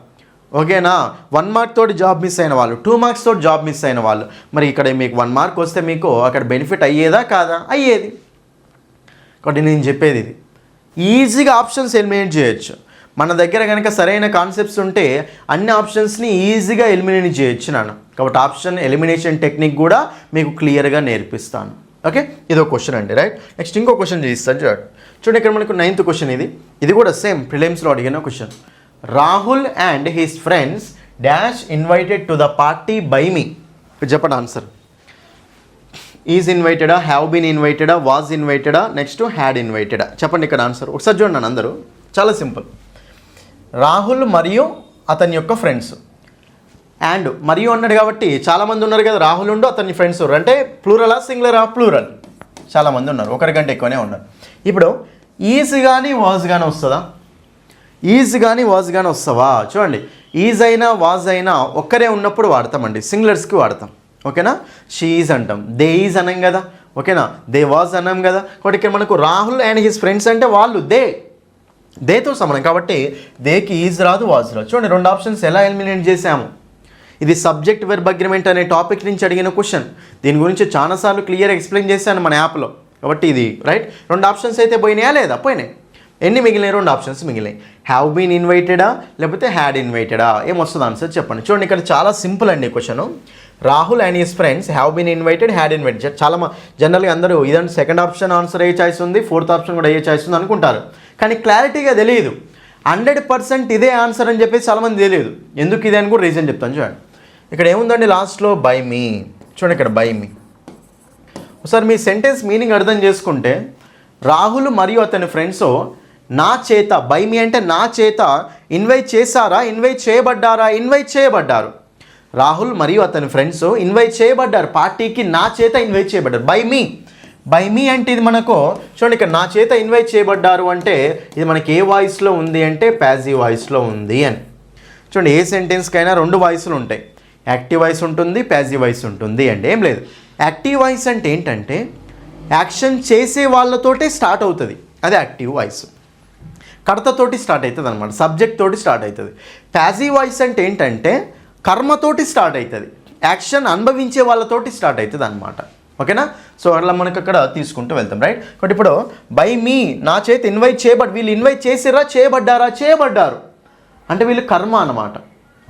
ఓకేనా. 1 మార్క్ తోటి జాబ్ మిస్ అయిన వాళ్ళు, 2 మార్క్స్ తోటి జాబ్ మిస్ అయిన వాళ్ళు. మరి ఇక్కడ మీకు 1 మార్క్ వస్తే మీకు అక్కడ బెనిఫిట్ అయ్యేదా కాదా? అయ్యేది. కాబట్టి నేను చెప్పేది ఇది, ఈజీగా ఆప్షన్స్ ఎలిమినేట్ చేయొచ్చు. మన దగ్గర కనుక సరైన కాన్సెప్ట్స్ ఉంటే అన్ని ఆప్షన్స్ని ఈజీగా ఎలిమినేట్ చేయొచ్చు నాన్న. కాబట్టి ఆప్షన్ ఎలిమినేషన్ టెక్నిక్ కూడా మీకు క్లియర్గా నేర్పిస్తాను, ఓకే. ఇదో క్వశ్చన్ అండి, రైట్. నెక్స్ట్ ఇంకో క్వశ్చన్ చేయిస్తాను చూడండి. ఇక్కడ మనకు 9th క్వశ్చన్ ఇది కూడా సేమ్ ప్రిలిమ్స్లో అడిగిన question. Rahul and his friends dash invited to the party by me. చెప్పండి ఆన్సర్. ఈజ్ ఇన్వైటెడా, హ్యావ్ బీన్ ఇన్వైటెడా, వాజ్ ఇన్వైటెడా, నెక్స్ట్ హ్యాడ్ ఇన్వైటెడా? చెప్పండి ఇక్కడ ఆన్సర్. ఒకసారి చూడండి అందరూ, చాలా సింపుల్. రాహుల్ మరియు అతని యొక్క ఫ్రెండ్స్, అండ్ మరియు అన్నాడు కాబట్టి చాలామంది ఉన్నారు కదా, రాహుల్ ఉండు అతని ఫ్రెండ్స్ అంటే ప్లూరలా సింగులరా? ప్లూరల్, చాలామంది ఉన్నారు, ఒకరికంటే ఎక్కువనే ఉన్నారు. ఇప్పుడు ఈజ్ కానీ వాజ్ కానీ వస్తుందా? ఈజ్ కానీ వాజ్ కానీ వస్తావా? చూడండి, ఈజ్ అయినా వాజ్ అయినా ఒక్కరే ఉన్నప్పుడు వాడతామండి, సింగులర్స్కి వాడతాం, ఓకేనా. షీ ఈజ్ అంటాం, దే ఈజ్ అనం కదా, ఓకేనా. దే వాజ్ అన్నాం కదా. కాబట్టి ఇక్కడ మనకు రాహుల్ అండ్ హిస్ ఫ్రెండ్స్ అంటే వాళ్ళు దేతో సమానం కాబట్టి దేకి ఈజ్ రాదు, వాజ్ రాదు. చూడండి 2 ఆప్షన్స్ ఎలా ఎలిమినేట్ చేసాము. ఇది సబ్జెక్ట్ వెర్బ్ అగ్రిమెంట్ అనే టాపిక్ నుంచి అడిగిన క్వశ్చన్. దీని గురించి చాలాసార్లు క్లియర్ ఎక్స్ప్లెయిన్ చేశాను మన యాప్లో. కాబట్టి ఇది రైట్. 2 ఆప్షన్స్ అయితే పోయినాయా లేదా? పోయినాయి. ఎన్ని మిగిలినాయి? 2 ఆప్షన్స్ మిగిలినాయి. హ్యావ్ బీన్ ఇన్వైటెడా లేకపోతే హ్యాడ్ ఇన్వైటెడా? ఏమొస్తుంది ఆన్సర్ చెప్పండి. చూడండి ఇక్కడ చాలా సింపుల్ అండి question. Rahul and his friends have been invited, had invited. చాలా జనరల్గా అందరూ ఇదంటే సెకండ్ ఆప్షన్ ఆన్సర్ అయ్యే ఛాయిస్ ఉంది, ఫోర్త్ ఆప్షన్ కూడా అయ్యే ఛాయిస్ ఉంది అనుకుంటారు. కానీ క్లారిటీగా తెలియదు. 100% ఇదే ఆన్సర్ అని చెప్పేసి చాలామంది తెలియదు. ఎందుకు ఇదే అని కూడా రీజన్ చెప్తాను. చూడండి ఇక్కడ ఏముందండి లాస్ట్లో బై మీ. చూడండి ఇక్కడ బై మీ. ఒకసారి మీ సెంటెన్స్ మీనింగ్ అర్థం చేసుకుంటే రాహుల్ మరియు అతని ఫ్రెండ్స్ నా చేత, బై మీ అంటే నా చేత ఇన్వైట్ చేశారా, ఇన్వైట్ చేయబడ్డారా? ఇన్వైట్ చేయబడ్డారు. రాహుల్ మరియు అతని ఫ్రెండ్స్ ఇన్వైట్ చేయబడ్డారు పార్టీకి, నా చేత ఇన్వైట్ చేయబడ్డారు. By me. బై మీ అంటే ఇది మనకు చూడండి ఇక్కడ నా చేత ఇన్వైట్ చేయబడ్డారు అంటే ఇది మనకి ఏ వాయిస్లో ఉంది అంటే ప్యాసివ్ వాయిస్లో ఉంది అని. చూడండి ఏ సెంటెన్స్కైనా 2 వాయిస్లు ఉంటాయి. యాక్టివ్ వాయిస్ ఉంటుంది, ప్యాసివ్ వాయిస్ ఉంటుంది అండి. ఏం లేదు. యాక్టివ్ వాయిస్ అంటే ఏంటంటే యాక్షన్ చేసే వాళ్ళతోటే స్టార్ట్ అవుతుంది, అది యాక్టివ్ వాయిస్. కర్తతోటి స్టార్ట్ అవుతుంది అనమాట, సబ్జెక్ట్ తోటి స్టార్ట్ అవుతుంది. ప్యాసివ్ వాయిస్ అంటే ఏంటంటే కర్మతోటి స్టార్ట్ అవుతుంది, యాక్షన్ అనుభవించే వాళ్ళతోటి స్టార్ట్ అవుతుంది అనమాట. ఓకేనా? సో అట్లా మనకు అక్కడ తీసుకుంటూ వెళ్తాం, రైట్? కాబట్టి ఇప్పుడు బై మీ, నా చేత ఇన్వైట్ వీళ్ళు ఇన్వైట్ చేసిరా, చేయబడ్డారా? చేయబడ్డారు అంటే వీళ్ళు కర్మ అనమాట.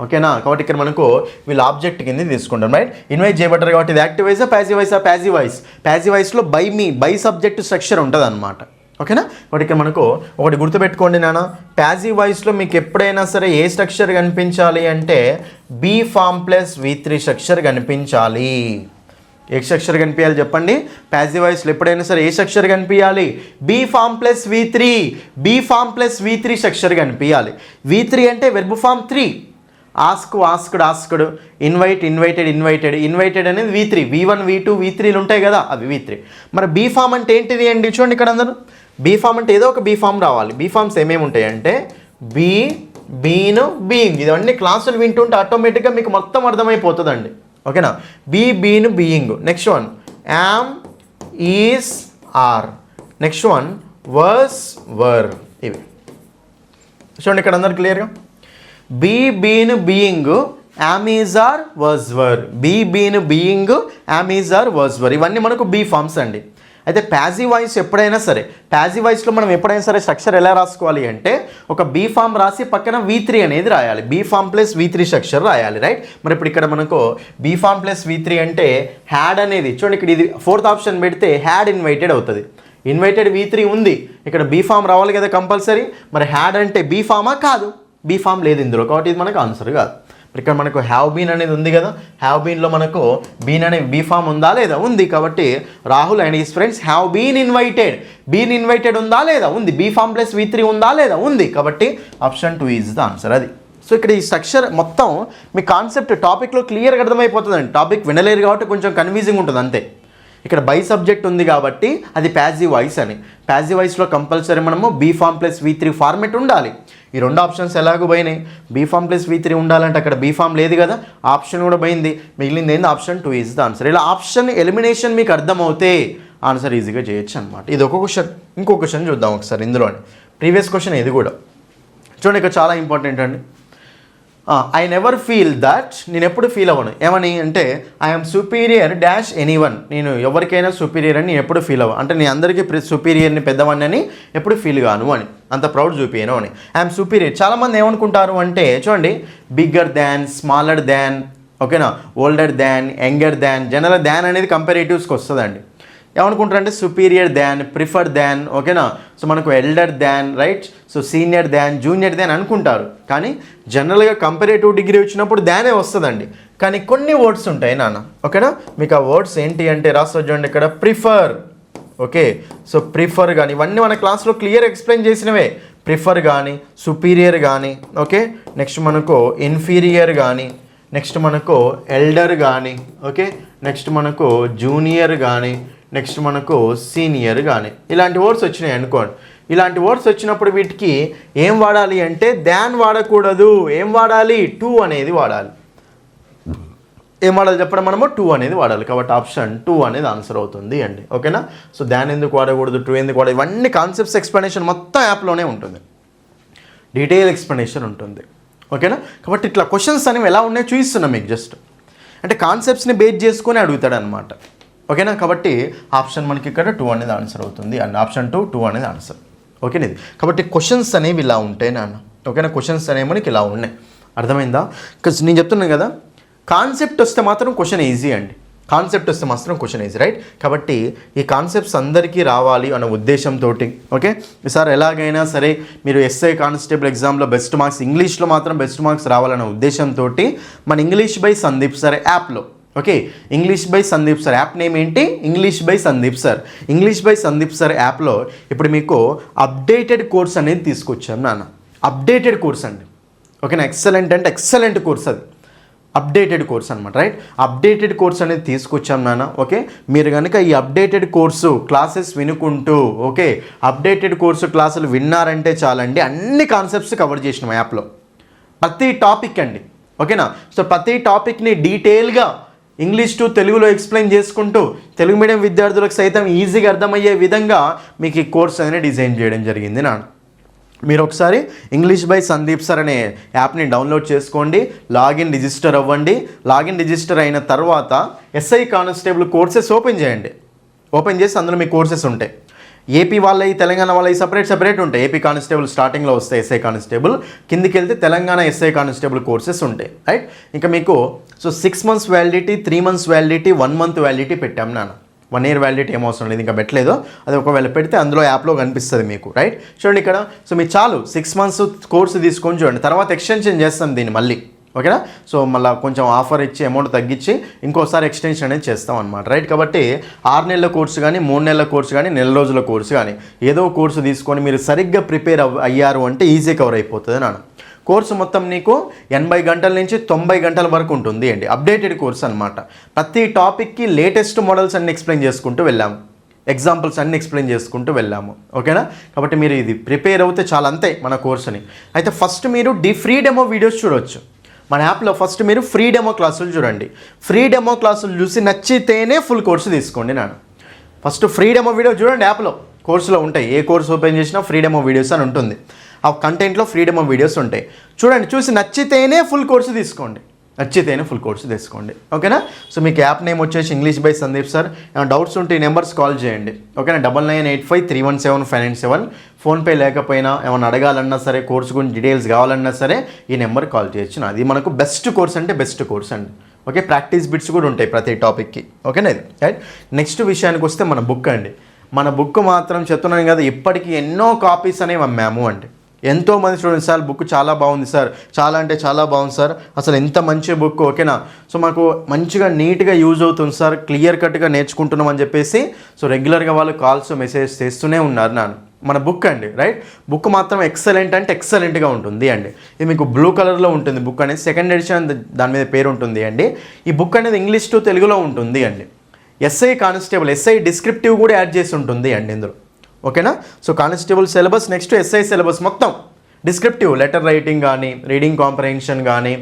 ఓకేనా? కాబట్టి ఇక్కడ మనకు వీళ్ళు ఆబ్జెక్ట్ కింద తీసుకుంటాం, రైట్? ఇన్వైట్ చేయబడ్డారు కాబట్టి ఇది యాక్టివ్ వాయిసా, ప్యాసివ్ వాయిసా? Passive voice. ప్యాసివ్ వాయిస్లో by me, by subject structure ఉంటుంది అనమాట. ఓకేనా? కాబట్టి ఇక్కడ మనకు ఒకటి గుర్తుపెట్టుకోండి నాన్న, ప్యాసివ్ వాయిస్లో మీకు ఎప్పుడైనా సరే ఏ స్ట్రక్చర్ కనిపించాలి అంటే be form plus V3 structure కనిపించాలి. ఏ స్ట్రక్చర్ కనిపించాలి చెప్పండి? ప్యాసివ్ వాయిస్లో ఎప్పుడైనా సరే ఏ స్ట్రక్చర్ కనిపించాలి? Be form plus V3. Be form plus V3 structure కనిపించాలి. V3 అంటే verb form 3. Ask, asked, asked, invite, invited, invited. Invited అనేది V3. V1, V2, V3లు ఉంటాయి కదా, అవి V3. మరి బీ ఫామ్ అంటే ఏంటిది అండి? చూడండి ఇక్కడ అందరూ బీ ఫామ్ అంటే ఏదో ఒక బీ ఫామ్ రావాలి. బీ ఫామ్స్ ఏమేమి ఉంటాయి అంటే బీ, బీన్, బీయింగ్. ఇవన్నీ క్లాసులు వింటుంటే ఆటోమేటిక్గా మీకు మొత్తం అర్థమైపోతుందండి. ఓకేనా? Be, been, being. Next one am, is, are. Next one was, were. ఇవి చూడండి ఇక్కడ అందరు క్లియర్గా. Be, been, being, am, is, are, was, were. Be, been, being, am, is, are, was, were. ఇవన్నీ మనకు బీ ఫామ్స్ అండి. అయితే ప్యాసివ్ వాయిస్ ఎప్పుడైనా సరే, ప్యాసివ్ వాయిస్లో మనం ఎప్పుడైనా సరే స్ట్రక్చర్ ఎలా రాసుకోవాలి అంటే ఒక బీ ఫామ్ రాసి పక్కన V3 అనేది రాయాలి. Be form plus V3 structure రాయాలి, రైట్? మరి ఇప్పుడు ఇక్కడ మనకు బీ ఫామ్ ప్లస్ V3 అంటే హ్యాడ్ అనేది చూడండి ఇక్కడ ఇది 4th ఆప్షన్ పెడితే హ్యాడ్ ఇన్వైటెడ్ అవుతుంది. ఇన్వైటెడ్ V3 ఉంది, ఇక్కడ బీ ఫామ్ రావాలి కదా కంపల్సరీ. మరి హ్యాడ్ అంటే బీ ఫామా? కాదు, బీ ఫామ్ లేదు ఇందులో, కాబట్టి ఇది మనకు ఆన్సర్ కాదు. ఇక్కడ మనకు హ్యావ్ బీన్ అనేది ఉంది కదా, హ్యావ్ బీన్లో మనకు బీన్ అనే బీ ఫామ్ ఉందా లేదా? ఉంది. కాబట్టి Rahul and his friends have been invited. Been invited ఉందా లేదా? ఉంది. బీ ఫామ్ ప్లస్ V3 ఉందా లేదా? ఉంది. కాబట్టి ఆప్షన్ 2 ఈజ్ ద ఆన్సర్. అది. సో ఇక్కడ ఈ స్ట్రక్చర్ మొత్తం మీ కాన్సెప్ట్ టాపిక్లో క్లియర్గా అర్థమైపోతుందండి. టాపిక్ వినలేరు కాబట్టి కొంచెం కన్ఫ్యూజింగ్ ఉంటుంది అంతే. ఇక్కడ బై సబ్జెక్ట్ ఉంది కాబట్టి అది ప్యాసివ్ వాయిస్ అని. ప్యాసివ్ వాయిస్లో కంపల్సరీ మనము be form plus V3 format ఉండాలి. ఈ 2 ఆప్షన్స్ ఎలాగో పోయినాయి. బీ ఫామ్ ప్లస్ V3 ఉండాలంటే అక్కడ బీ ఫామ్ లేదు కదా, ఆప్షన్ కూడా పోయింది. మిగిలింది ఏంది? Option 2 is the answer. ఇలా ఆప్షన్ ఎలిమినేషన్ మీకు అర్థమవుతే ఆన్సర్ ఈజీగా చేయొచ్చు అనమాట. ఇది ఒక క్వశ్చన్. ఇంకో క్వశ్చన్ చూద్దాం ఒకసారి ఇందులోనే. ప్రీవియస్ క్వశ్చన్ ఇది కూడా చూడండి, ఇక్కడ చాలా ఇంపార్టెంట్ అండి. ఐ నెవర్ ఫీల్ దట్, నేను ఎప్పుడు ఫీల్ అవ్వను. ఏమని అంటే ఐఎమ్ సుపీరియర్ డాష్ ఎనీవన్. నేను ఎవరికైనా సుపీరియర్ అని నేను ఎప్పుడు ఫీల్ అవ్వను. అంటే నేను అందరికీ సుపీరియర్ని, పెద్దవాడిని అని ఎప్పుడు ఫీల్ కాను అని, అంత ప్రౌడ్ చూపించను అని. I'm superior. చాలామంది ఏమనుకుంటారు అంటే చూడండి బిగ్గర్ దాన్, స్మాలర్ దాన్, ఓకేనా, older than, younger than. General than అనేది కంపారేటివ్స్కి వస్తుందండి. ఏమనుకుంటారంటే సుపీరియర్ దాన్, ప్రిఫర్ దాన్, ఓకేనా. సో మనకు ఎల్డర్ దాన్, రైట్. సో సీనియర్ దాన్, జూనియర్ దాన్ అనుకుంటారు. కానీ జనరల్గా కంపారేటివ్ డిగ్రీ వచ్చినప్పుడు దానే వస్తుందండి. కానీ కొన్ని వర్డ్స్ ఉంటాయి నాన్న, ఓకేనా. మీకు ఆ వర్డ్స్ ఏంటి అంటే రాస్తా చూడండి ఇక్కడ ప్రిఫర్, ఓకే. సో ప్రిఫర్ కానీ ఇవన్నీ మన క్లాస్లో క్లియర్ ఎక్స్ప్లెయిన్ చేసినవే. ప్రిఫర్ కానీ, సుపీరియర్ కానీ, ఓకే. నెక్స్ట్ మనకు ఇన్ఫీరియర్ కానీ, నెక్స్ట్ మనకు ఎల్డర్ కానీ, ఓకే. నెక్స్ట్ మనకు జూనియర్ కానీ, నెక్స్ట్ మనకు సీనియర్ కానీ, ఇలాంటి వర్డ్స్ వచ్చినాయి అనుకోండి. ఇలాంటి వర్డ్స్ వచ్చినప్పుడు వీటికి ఏం వాడాలి అంటే దాన్ వాడకూడదు. ఏం వాడాలి? టు అనేది వాడాలి. ఏం వాడాలి చెప్పడం మనము? టు అనేది వాడాలి. కాబట్టి ఆప్షన్ 2 అనేది ఆన్సర్ అవుతుంది అండి, ఓకేనా. సో దాన్ ఎందుకు వాడకూడదు, టు ఎందుకు వాడాలి, ఇవన్నీ కాన్సెప్ట్స్ ఎక్స్ప్లెనేషన్ మొత్తం యాప్లోనే ఉంటుంది, డీటెయిల్ ఎక్స్ప్లెనేషన్ ఉంటుంది, ఓకేనా. కాబట్టి ఇట్లా క్వశ్చన్స్ అనేవి ఎలా ఉన్నాయో చూపిస్తున్నాం మీకు. జస్ట్ అంటే కాన్సెప్ట్స్ని బేస్ చేసుకొని అడుగుతాడు అనమాట, ఓకేనా. కాబట్టి ఆప్షన్ మనకి ఇక్కడ 2 అనేది ఆన్సర్ అవుతుంది అండ్ ఆప్షన్ 2 అనేది ఆన్సర్, ఓకేనా ఇది. కాబట్టి క్వశ్చన్స్ అనేవి ఇలా ఉంటాయి నాన్న. ఓకేనా, క్వశ్చన్స్ అనేవి మనకి ఇలా ఉన్నాయి. అర్థమైందా? నేను చెప్తున్నాను కదా, కాన్సెప్ట్ వస్తే మాత్రం క్వశ్చన్ ఈజీ అండి. కాన్సెప్ట్ వస్తే మాత్రం క్వశ్చన్ ఈజీ, రైట్? కాబట్టి ఈ కాన్సెప్ట్స్ అందరికీ రావాలి అన్న ఉద్దేశంతో, ఓకే సార్ ఎలాగైనా సరే మీరు ఎస్ఐ కానిస్టేబుల్ ఎగ్జామ్లో బెస్ట్ మార్క్స్, ఇంగ్లీష్లో మాత్రం బెస్ట్ మార్క్స్ రావాలన్న ఉద్దేశంతో మన ఇంగ్లీష్ బై సందీప్ సార్ యాప్లో, okay English by Sandeep sir app name ఏంటి? English by Sandeep sir. English by Sandeep sir యాప్లో ఇప్పుడు మీకు అప్డేటెడ్ కోర్స్ అనేది తీసుకొచ్చాం నాన్న. అప్డేటెడ్ కోర్స్ అండి, ఓకేనా. ఎక్సలెంట్ అంటే ఎక్సలెంట్ కోర్స్ అది, అప్డేటెడ్ కోర్స్ అనమాట, రైట్? అప్డేటెడ్ కోర్స్ అనేది తీసుకొచ్చాం నాన్న. ఓకే, మీరు కనుక ఈ అప్డేటెడ్ కోర్సు క్లాసెస్ వినుకుంటూ, ఓకే అప్డేటెడ్ కోర్సు క్లాసులు విన్నారంటే చాలండి, అన్ని కాన్సెప్ట్స్ కవర్ చేసినాం యాప్లో. ప్రతి టాపిక్ అండి, ఓకేనా. సో ప్రతి టాపిక్ని డీటెయిల్గా ఇంగ్లీష్ టు తెలుగులో ఎక్స్ప్లెయిన్ చేసుకుంటూ తెలుగు మీడియం విద్యార్థులకు సైతం ఈజీగా అర్థమయ్యే విధంగా మీకు ఈ కోర్స్ అనేది డిజైన్ చేయడం జరిగింది నాన్న. మీరు ఒకసారి ఇంగ్లీష్ బై సందీప్ సార్ అనే యాప్ని డౌన్లోడ్ చేసుకోండి, లాగిన్ రిజిస్టర్ అవ్వండి. లాగిన్ రిజిస్టర్ అయిన తర్వాత ఎస్ఐ కానిస్టేబుల్ కోర్సెస్ ఓపెన్ చేయండి. ఓపెన్ చేసి అందులో మీ కోర్సెస్ ఉంటాయి. ఏపీ వాళ్ళవి, తెలంగాణ వాళ్ళవి సపరేట్ ఉంటాయి. ఏపీ కానిస్టేబుల్ స్టార్టింగ్లో వస్తాయి ఎస్ఐ కానిస్టేబుల్, కిందికి వెళ్తే తెలంగాణ ఎస్ఐ కానిస్టేబుల్ కోర్సెస్ ఉంటాయి, రైట్? ఇంకా మీకు 6 months validity, 3 months validity, 1 month validity పెట్టాం నాన్న. 1 year వ్యాలిడిటీ ఏం అవసరం లేదు, ఇంకా పెట్టలేదు. అది ఒకవేళ పెడితే అందులో యాప్లో కనిపిస్తుంది మీకు, రైట్? చూడండి ఇక్కడ. సో మీరు చాలు 6 months కోర్సు తీసుకొని చూడండి, తర్వాత ఎక్స్టెన్షన్ చేస్తాం దీన్ని మళ్ళీ, ఓకేనా. సో మళ్ళీ కొంచెం ఆఫర్ ఇచ్చి అమౌంట్ తగ్గించి ఇంకోసారి ఎక్స్టెన్షన్ అనేది చేస్తాం అనమాట, రైట్? కాబట్టి 6 నెలల కోర్సు కానీ, 3 నెలల కోర్సు కానీ, నెల రోజుల కోర్సు కానీ ఏదో కోర్సు తీసుకొని మీరు సరిగ్గా ప్రిపేర్ అయ్యారు అంటే ఈజీ కవర్ అయిపోతుంది నాన్న. కోర్సు మొత్తం నీకు 80 గంటల నుంచి 90 గంటల వరకు ఉంటుంది అండి. అప్డేటెడ్ కోర్స్ అనమాట. ప్రతి టాపిక్కి లేటెస్ట్ మోడల్స్ అన్ని ఎక్స్ప్లెయిన్ చేసుకుంటూ వెళ్ళాము, ఎగ్జాంపుల్స్ అన్ని ఎక్స్ప్లెయిన్ చేసుకుంటూ వెళ్ళాము, ఓకేనా. కాబట్టి మీరు ఇది ప్రిపేర్ అవుతే చాలా, అంతే మన కోర్సుని. అయితే ఫస్ట్ మీరు ఫ్రీ డెమో వీడియోస్ చూడవచ్చు మన యాప్లో. ఫస్ట్ మీరు ఫ్రీ డెమో క్లాసులు చూడండి. ఫ్రీ డెమో క్లాసులు చూసి నచ్చితేనే ఫుల్ కోర్సు తీసుకోండి నాన్న. ఫస్ట్ ఫ్రీ డెమో వీడియో చూడండి, యాప్లో కోర్సులో ఉంటాయి. ఏ కోర్సు ఓపెన్ చేసినా ఫ్రీ డెమో వీడియోస్ అని ఉంటుంది. ఆ కంటెంట్లో ఫ్రీ డెమో వీడియోస్ ఉంటాయి, చూడండి. చూసి నచ్చితేనే ఫుల్ కోర్సు తీసుకోండి, ఓకేనా. సో మీకు యాప్ నేమ్ వచ్చేసి ఇంగ్లీష్ బై సందీప్ సార్. ఏమైనా డౌట్స్ ఉంటే ఈ నెంబర్స్ కాల్ చేయండి, ఓకేనా. 9985317597. ఫోన్పే లేకపోయినా ఏమైనా అడగాలన్నా సరే, కోర్సు గురించి డీటెయిల్స్ కావాలన్నా సరే ఈ నెంబర్ కాల్ చేయొచ్చు. అది మనకు బెస్ట్ కోర్స్ అంటే బెస్ట్ కోర్స్ అండి, ఓకే. ప్రాక్టీస్ బిట్స్ కూడా ఉంటాయి ప్రతి టాపిక్కి, ఓకేనా ఇది, రైట్? నెక్స్ట్ విషయానికి వస్తే మన బుక్ అండి. మన బుక్ మాత్రం చెప్తున్నాను కదా, ఇప్పటికీ ఎన్నో కాపీస్ అనేవి అమ్మాము అండి. ఎంతోమంది స్టూడెంట్స్ సార్ బుక్ చాలా బాగుంది సార్, చాలా అంటే చాలా బాగుంది సార్, అసలు ఎంత మంచి బుక్, ఓకేనా. సో మాకు మంచిగా నీట్గా యూజ్ అవుతుంది సార్, క్లియర్ కట్గా నేర్చుకుంటున్నాం అని చెప్పేసి సో రెగ్యులర్గా వాళ్ళు కాల్స్ మెసేజ్ చేస్తూనే ఉన్నారు నాన్న. మన బుక్ అండి, రైట్? బుక్ మాత్రం ఎక్సలెంట్ అంటే ఎక్సలెంట్గా ఉంటుంది అండి. ఇది మీకు బ్లూ కలర్లో ఉంటుంది బుక్ అనేది, సెకండ్ ఎడిషన్ దాని మీద పేరు ఉంటుంది అండి. ఈ బుక్ అనేది ఇంగ్లీష్ టు తెలుగులో ఉంటుంది అండి. ఎస్ఐ కానిస్టేబుల్, ఎస్ఐ డిస్క్రిప్టివ్ కూడా యాడ్ చేసి ఉంటుంది అండి ఇందులో, ఓకేనా. So constable syllabus, next SI syllabus మొత్తం డిస్క్రిప్టివ్, లెటర్ రైటింగ్ కానీ, రీడింగ్ కాంప్రహెన్షన్ కానీ,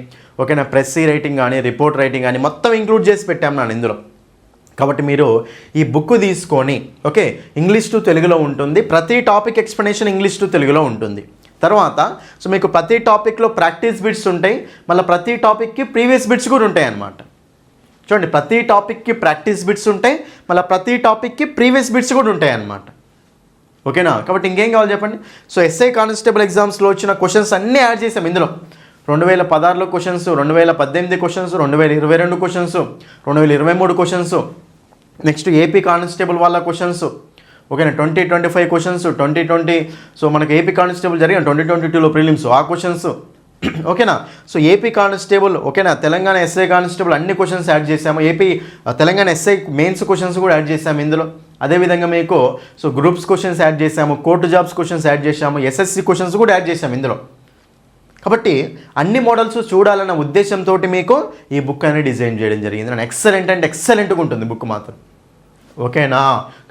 ఓకేనా, ప్రెస్సీ రైటింగ్ కానీ, రిపోర్ట్ రైటింగ్ కానీ మొత్తం ఇంక్లూడ్ చేసి పెట్టాం నేను ఇందులో. కాబట్టి మీరు ఈ బుక్ తీసుకొని, ఓకే, ఇంగ్లీష్ టు తెలుగులో ఉంటుంది. ప్రతి టాపిక్ ఎక్స్ప్లెనేషన్ ఇంగ్లీష్ టు తెలుగులో ఉంటుంది. తర్వాత సో మీకు ప్రతి టాపిక్లో ప్రాక్టీస్ బిట్స్ ఉంటాయి, మళ్ళీ ప్రతి టాపిక్కి ప్రీవియస్ బిట్స్ కూడా ఉంటాయి అన్నమాట. చూడండి, ప్రతి టాపిక్కి ప్రాక్టీస్ బిట్స్ ఉంటాయి, మళ్ళీ ప్రతి టాపిక్కి ప్రీవియస్ బిట్స్ కూడా ఉంటాయి అన్నమాట, ఓకేనా. కాబట్టి ఇంకేం కావాలి చెప్పండి. సో ఎస్ఐ కానిస్టేబుల్ ఎగ్జామ్స్లో వచ్చిన క్వశ్చన్స్ అన్నీ యాడ్ చేసాం ఇందులో. 2016లో questions, 2018 questions, 2022 questions, 2023 questions, next AP constable వాళ్ళ క్వశ్చన్స్, ఓకేనా. 2025 క్వశ్చన్స్, 2020 సో మనకి ఏపీ కానిస్టేబుల్ జరిగిన 2022లో ప్రిలిమ్స్ ఆ క్వశ్చన్స్, ఓకేనా. సో ఏపీ కానిస్టేబుల్, ఓకేనా, తెలంగాణ ఎస్ఐ కానిస్టేబుల్ అన్ని క్వశ్చన్స్ యాడ్ చేసాము. తెలంగాణ ఎస్ఐ మెయిన్స్ క్వశ్చన్స్ కూడా యాడ్ చేసాము ఇందులో. అదేవిధంగా మీకు సో గ్రూప్స్ క్వశ్చన్స్ యాడ్ చేసాము, కోర్టు జాబ్స్ క్వశ్చన్స్ యాడ్ చేసాము, ఎస్ఎస్సి క్వశ్చన్స్ కూడా యాడ్ చేసాము ఇందులో. కాబట్టి అన్ని మోడల్స్ చూడాలన్న ఉద్దేశంతో మీకు ఈ బుక్ అనేది డిజైన్ చేయడం జరిగింది. నేను ఎక్సలెంట్ అంటే ఎక్సలెంట్గా ఉంటుంది బుక్ మాత్రం, ఓకేనా.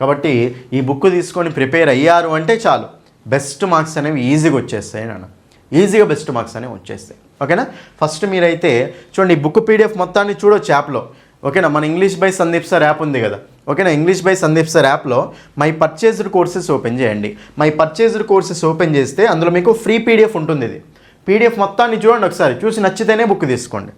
కాబట్టి ఈ బుక్ తీసుకొని ప్రిపేర్ అయ్యారు అంటే చాలు, బెస్ట్ మార్క్స్ అనేవి ఈజీగా వచ్చేస్తాయి నాన్న, ఈజీగా బెస్ట్ మార్క్స్ అనేవి వచ్చేస్తాయి, ఓకేనా. ఫస్ట్ మీరైతే చూడండి, ఈ బుక్ పీడిఎఫ్ మొత్తాన్ని చూడొచ్చు యాప్లో, ఓకేనా. మన English by Sandeep sir app ఉంది కదా, ఓకేనా. ఇంగ్లీష్ బై సందీప్ సార్ యాప్లో మై పర్చేజ్డ్ కోర్సెస్ ఓపెన్ చేయండి. మై పర్చేజ్డ్ కోర్సెస్ ఓపెన్ చేస్తే అందులో మీకు ఫ్రీ పీడిఎఫ్ ఉంటుంది. ఇది పీడిఎఫ్ మొత్తాన్ని చూడండి ఒకసారి, చూసి నచ్చితేనే బుక్ తీసుకోండి.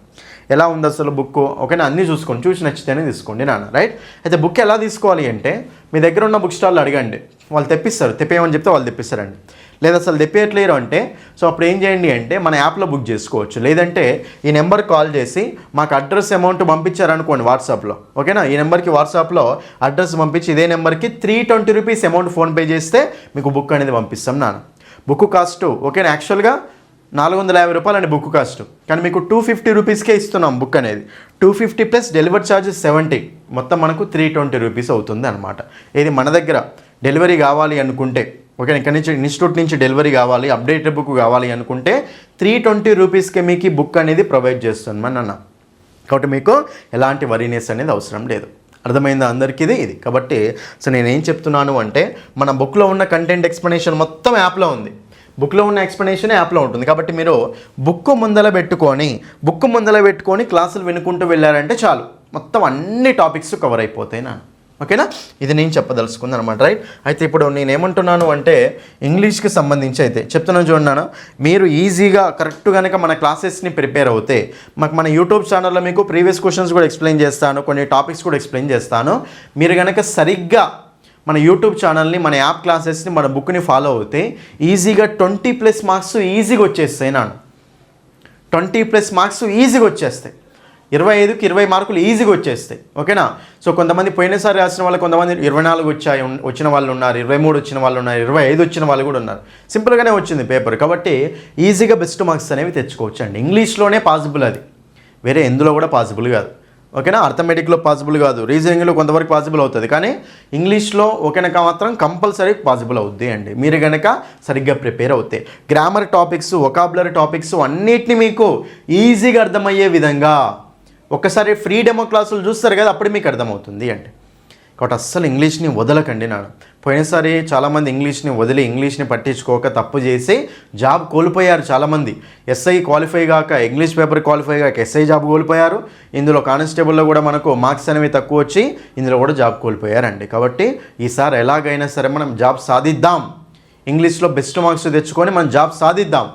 ఎలా ఉంది అసలు బుక్, ఓకేనా, అన్నీ చూసుకోండి, చూసి నచ్చితేనే తీసుకోండి నాన్న, రైట్. అయితే బుక్ ఎలా తీసుకోవాలి అంటే మీ దగ్గర ఉన్న బుక్ స్టాల్లో అడగండి, వాళ్ళు తెప్పిస్తారు, తెప్పేయమని చెప్తే వాళ్ళు తెప్పిస్తారండి. లేదా అసలు తెప్పేయట్లేరు అంటే సో అప్పుడు ఏం చేయండి అంటే మన యాప్లో బుక్ చేసుకోవచ్చు. లేదంటే ఈ నెంబర్ కాల్ చేసి మాకు అడ్రస్ అమౌంట్ పంపించారనుకోండి వాట్సాప్లో, ఓకేనా, ఈ నెంబర్కి వాట్సాప్లో అడ్రస్ పంపించి ఇదే నెంబర్కి 320 రూపీస్ అమౌంట్ ఫోన్పే చేస్తే మీకు బుక్ అనేది పంపిస్తాం నాన్న. బుక్ కాస్ట్ ఓకేనా, యాక్చువల్గా 450 రూపాయలు అండి బుక్ కాస్ట్, కానీ మీకు 250 రూపీస్కే ఇస్తున్నాం బుక్ అనేది. 250 ప్లస్ డెలివరీ ఛార్జెస్ 70, మొత్తం మనకు 320 రూపీస్ అవుతుంది అనమాట. ఇది మన దగ్గర డెలివరీ కావాలి అనుకుంటే, ఓకే, ఇక్కడ నుంచి ఇన్స్టిట్యూట్ నుంచి డెలివరీ కావాలి, అప్డేటెడ్ బుక్ కావాలి అనుకుంటే 320 రూపీస్కి మీకు బుక్ అనేది ప్రొవైడ్ చేస్తున్నాం నాన్న. కాబట్టి మీకు ఎలాంటి వరీనెస్ అనేది అవసరం లేదు. అర్థమైందా అందరికీ ఇది? కాబట్టి సో నేను ఏం చెప్తున్నాను అంటే మన బుక్లో ఉన్న కంటెంట్ ఎక్స్ప్లెనేషన్ మొత్తం యాప్లో ఉంది, బుక్లో ఉన్న ఎక్స్ప్లెనేషన్ యాప్లో ఉంటుంది. కాబట్టి మీరు బుక్ ముందల పెట్టుకొని క్లాసులు వినుకుంటూ వెళ్ళారంటే చాలు, మొత్తం అన్ని టాపిక్స్ కవర్ అయిపోతాయి నాన్న, ఓకేనా. ఇది నేను చెప్పదలుచుకుంది అనమాట, రైట్. అయితే ఇప్పుడు నేను ఏమంటున్నాను అంటే ఇంగ్లీష్కి సంబంధించి అయితే చెప్తున్నాను చూడన్నాను, మీరు ఈజీగా కరెక్ట్ కనుక మన క్లాసెస్ని ప్రిపేర్ అవుతే మన యూట్యూబ్ ఛానల్లో మీకు ప్రీవియస్ క్వశ్చన్స్ కూడా ఎక్స్ప్లెయిన్ చేస్తాను, కొన్ని టాపిక్స్ కూడా ఎక్స్ప్లెయిన్ చేస్తాను. మీరు కనుక సరిగ్గా మన యూట్యూబ్ ఛానల్ని, మన యాప్ క్లాసెస్ని, మన బుక్ని ఫాలో అవుతే ఈజీగా 20+ మార్క్స్ ఈజీగా వచ్చేస్తాయి నాన్న. 20+ మార్క్స్ ఈజీగా వచ్చేస్తాయి, 25కి 20 మార్కులు ఈజీగా వచ్చేస్తాయి, ఓకేనా. సో కొంతమంది పోయినసారి రాసిన వాళ్ళు కొంతమంది 24 వచ్చిన వాళ్ళు ఉన్నారు, 23 వచ్చిన వాళ్ళు ఉన్నారు, 25 వచ్చిన వాళ్ళు కూడా ఉన్నారు. సింపుల్గానే వచ్చింది పేపర్, కాబట్టి ఈజీగా బెస్ట్ మార్క్స్ అనేవి తెచ్చుకోవచ్చు అండి. ఇంగ్లీష్లోనే పాసిబుల్, అది వేరే ఎందులో కూడా పాసిబుల్ కాదు, ఓకేనా. అర్థమెటిక్లో పాసిబుల్ కాదు, రీజనింగ్లో కొంతవరకు పాసిబుల్ అవుతుంది, కానీ ఇంగ్లీష్లో ఓకేనక మాత్రం కంపల్సరీ పాసిబుల్ అవుద్ది అండి మీరు కనుక సరిగ్గా ప్రిపేర్ అవుతాయి. గ్రామర్ టాపిక్స్, వొకాబులరీ టాపిక్స్ అన్నిటిని మీకు ఈజీగా అర్థమయ్యే విధంగా ఒకసారి ఫ్రీ డెమో క్లాసులు చూస్తారు కదా, అప్పుడు మీకు అర్థమవుతుంది అంటే. కాబట్టి అస్సలు ఇంగ్లీష్ని వదలకండి నాన్న. పోయినసారి చాలామంది ఇంగ్లీష్ని వదిలి ఇంగ్లీష్ని పట్టించుకోక తప్పు చేసి జాబ్ కోల్పోయారు చాలామంది. ఎస్ఐ క్వాలిఫై కాక, ఇంగ్లీష్ పేపర్ క్వాలిఫై కాక ఎస్ఐ జాబ్ కోల్పోయారు. ఇందులో కానిస్టేబుల్లో కూడా మనకు మార్క్స్ అనేవి తక్కువ వచ్చి ఇందులో కూడా జాబ్ కోల్పోయారండి. కాబట్టి ఈసారి ఎలాగైనా సరే మనం జాబ్ సాధిద్దాం, ఇంగ్లీష్లో బెస్ట్ మార్క్స్ తెచ్చుకొని మనం జాబ్ సాధిద్దాం.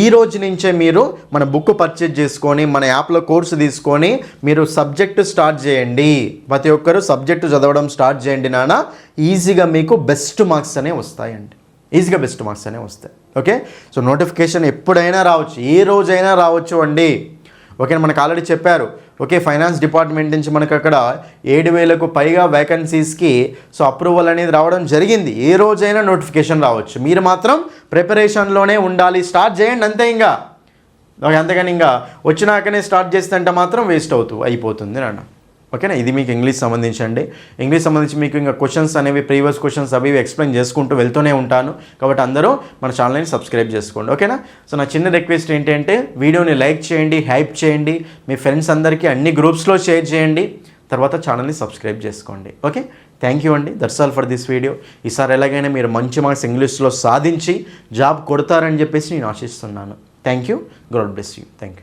ఈ రోజు నుంచే మీరు మన బుక్ పర్చేజ్ చేసుకొని మన యాప్లో కోర్సు తీసుకొని మీరు సబ్జెక్టు స్టార్ట్ చేయండి. ప్రతి ఒక్కరూ సబ్జెక్టు చదవడం స్టార్ట్ చేయండి నాన్న. ఈజీగా మీకు బెస్ట్ మార్క్స్ అనేవి వస్తాయండి, ఈజీగా బెస్ట్ మార్క్స్ అనేవి వస్తాయి, ఓకే. సో నోటిఫికేషన్ ఎప్పుడైనా రావచ్చు, ఏ రోజైనా రావచ్చు అండి, ఓకే. మనకు ఆల్రెడీ చెప్పారు, ఓకే. ఫైనాన్స్ డిపార్ట్మెంట్ నుంచి మనకు అక్కడ 7,000కు పైగా వేకెన్సీస్కి సో అప్రూవల్ అనేది రావడం జరిగింది. ఏ రోజైనా నోటిఫికేషన్ రావచ్చు, మీరు మాత్రం ప్రిపరేషన్లోనే ఉండాలి. స్టార్ట్ చేయండి అంతే, ఇంకా అంతేగాని ఇంకా వచ్చినాకనే స్టార్ట్ చేస్తే అంటే మాత్రం వేస్ట్ అయిపోతుంది నాన్న, ఓకేనా. ఇది మీకు ఇంగ్లీష్ సంబంధించండి. ఇంగ్లీష్ సంబంధించి మీకు ఇంకా క్వశ్చన్స్ అనేవి ప్రీవియస్ క్వశ్చన్స్ అవి ఎక్స్ప్లెయిన్ చేసుకుంటూ వెళ్తూనే ఉంటాను. కాబట్టి అందరూ మన ఛానల్ని సబ్స్క్రైబ్ చేసుకోండి, ఓకేనా. సో నా చిన్న రిక్వెస్ట్ ఏంటంటే వీడియోని లైక్ చేయండి, హైప్ చేయండి, మీ ఫ్రెండ్స్ అందరికీ అన్ని గ్రూప్స్లో షేర్ చేయండి, తర్వాత ఛానల్ని సబ్స్క్రైబ్ చేసుకోండి, ఓకే. థ్యాంక్ యూ అండి, that's all for this video. ఈసారి ఎలాగైనా మీరు మంచి మార్క్స్ ఇంగ్లీష్లో సాధించి జాబ్ కొడతారని చెప్పేసి నేను ఆశిస్తున్నాను. Thank you, God bless you, thank you.